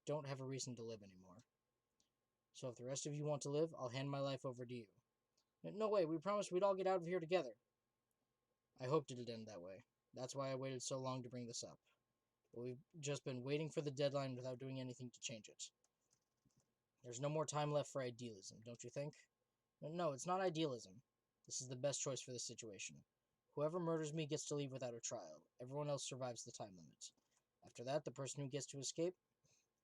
Don't have a reason to live anymore. So if the rest of you want to live, I'll hand my life over to you. No way, we promised we'd all get out of here together. I hoped it'd end that way. That's why I waited so long to bring this up. But we've just been waiting for the deadline without doing anything to change it. There's no more time left for idealism, don't you think? No, it's not idealism. This is the best choice for this situation. Whoever murders me gets to leave without a trial. Everyone else survives the time limit. After that, the person who gets to escape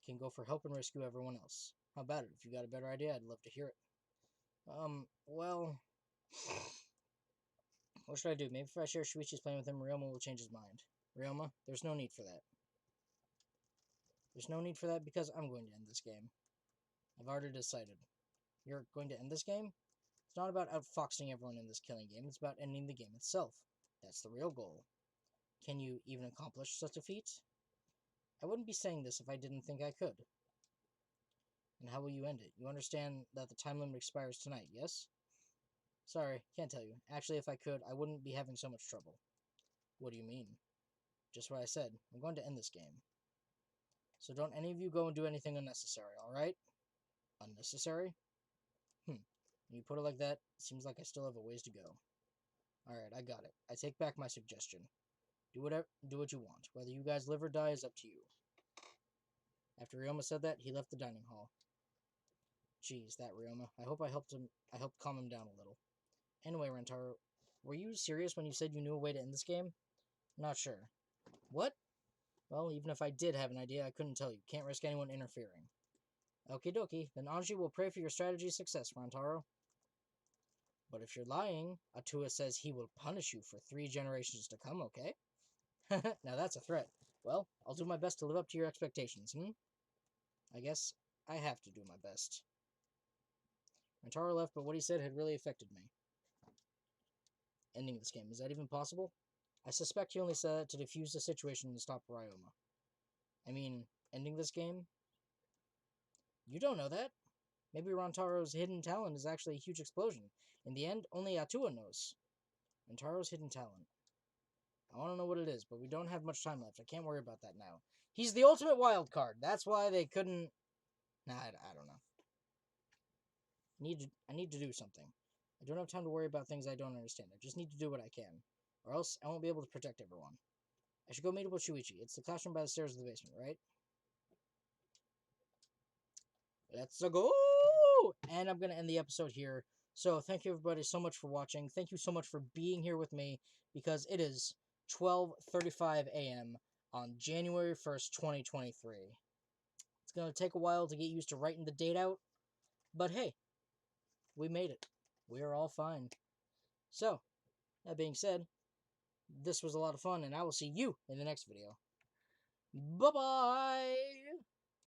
can go for help and rescue everyone else. How about it? If you got a better idea, I'd love to hear it. Well... What should I do? Maybe if I share Shuichi's plan with him, Ryoma will change his mind. Ryoma, there's no need for that. There's no need for that because I'm going to end this game. I've already decided. You're going to end this game? It's not about outfoxing everyone in this killing game, it's about ending the game itself. That's the real goal. Can you even accomplish such a feat? I wouldn't be saying this if I didn't think I could. And how will you end it? You understand that the time limit expires tonight, yes? Sorry, can't tell you. Actually, if I could, I wouldn't be having so much trouble. What do you mean? Just what I said. I'm going to end this game. So don't any of you go and do anything unnecessary, alright? Unnecessary? When you put it like that, it seems like I still have a ways to go. Alright, I got it. I take back my suggestion. Do what you want. Whether you guys live or die is up to you. After Ryoma said that, he left the dining hall. Jeez, that Ryoma. I hope I helped calm him down a little. Anyway, Rentaro, were you serious when you said you knew a way to end this game? Not sure. What? Well, even if I did have an idea, I couldn't tell you. Can't risk anyone interfering. Okie dokie, then Anji will pray for your strategy's success, Rantaro. But if you're lying, Atua says he will punish you for 3 generations to come, okay? Now that's a threat. Well, I'll do my best to live up to your expectations, I guess I have to do my best. Rantaro left, but what he said had really affected me. Ending this game, is that even possible? I suspect he only said that to defuse the situation and stop Ryoma. I mean, ending this game? You don't know that. Maybe Rantaro's hidden talent is actually a huge explosion. In the end, only Atua knows. Rantaro's hidden talent. I want to know what it is, but we don't have much time left. I can't worry about that now. He's the ultimate wild card. That's why they couldn't... Nah, I don't know. I need to do something. I don't have time to worry about things I don't understand. I just need to do what I can. Or else I won't be able to protect everyone. I should go meet up with Shuichi. It's the classroom by the stairs of the basement, right? Let's go! And I'm going to end the episode here. So thank you everybody so much for watching. Thank you so much for being here with me, because it is 12:35 a.m. on January 1st, 2023. It's going to take a while to get used to writing the date out, but hey, we made it. We are all fine. So, that being said, this was a lot of fun, and I will see you in the next video. Bye-bye!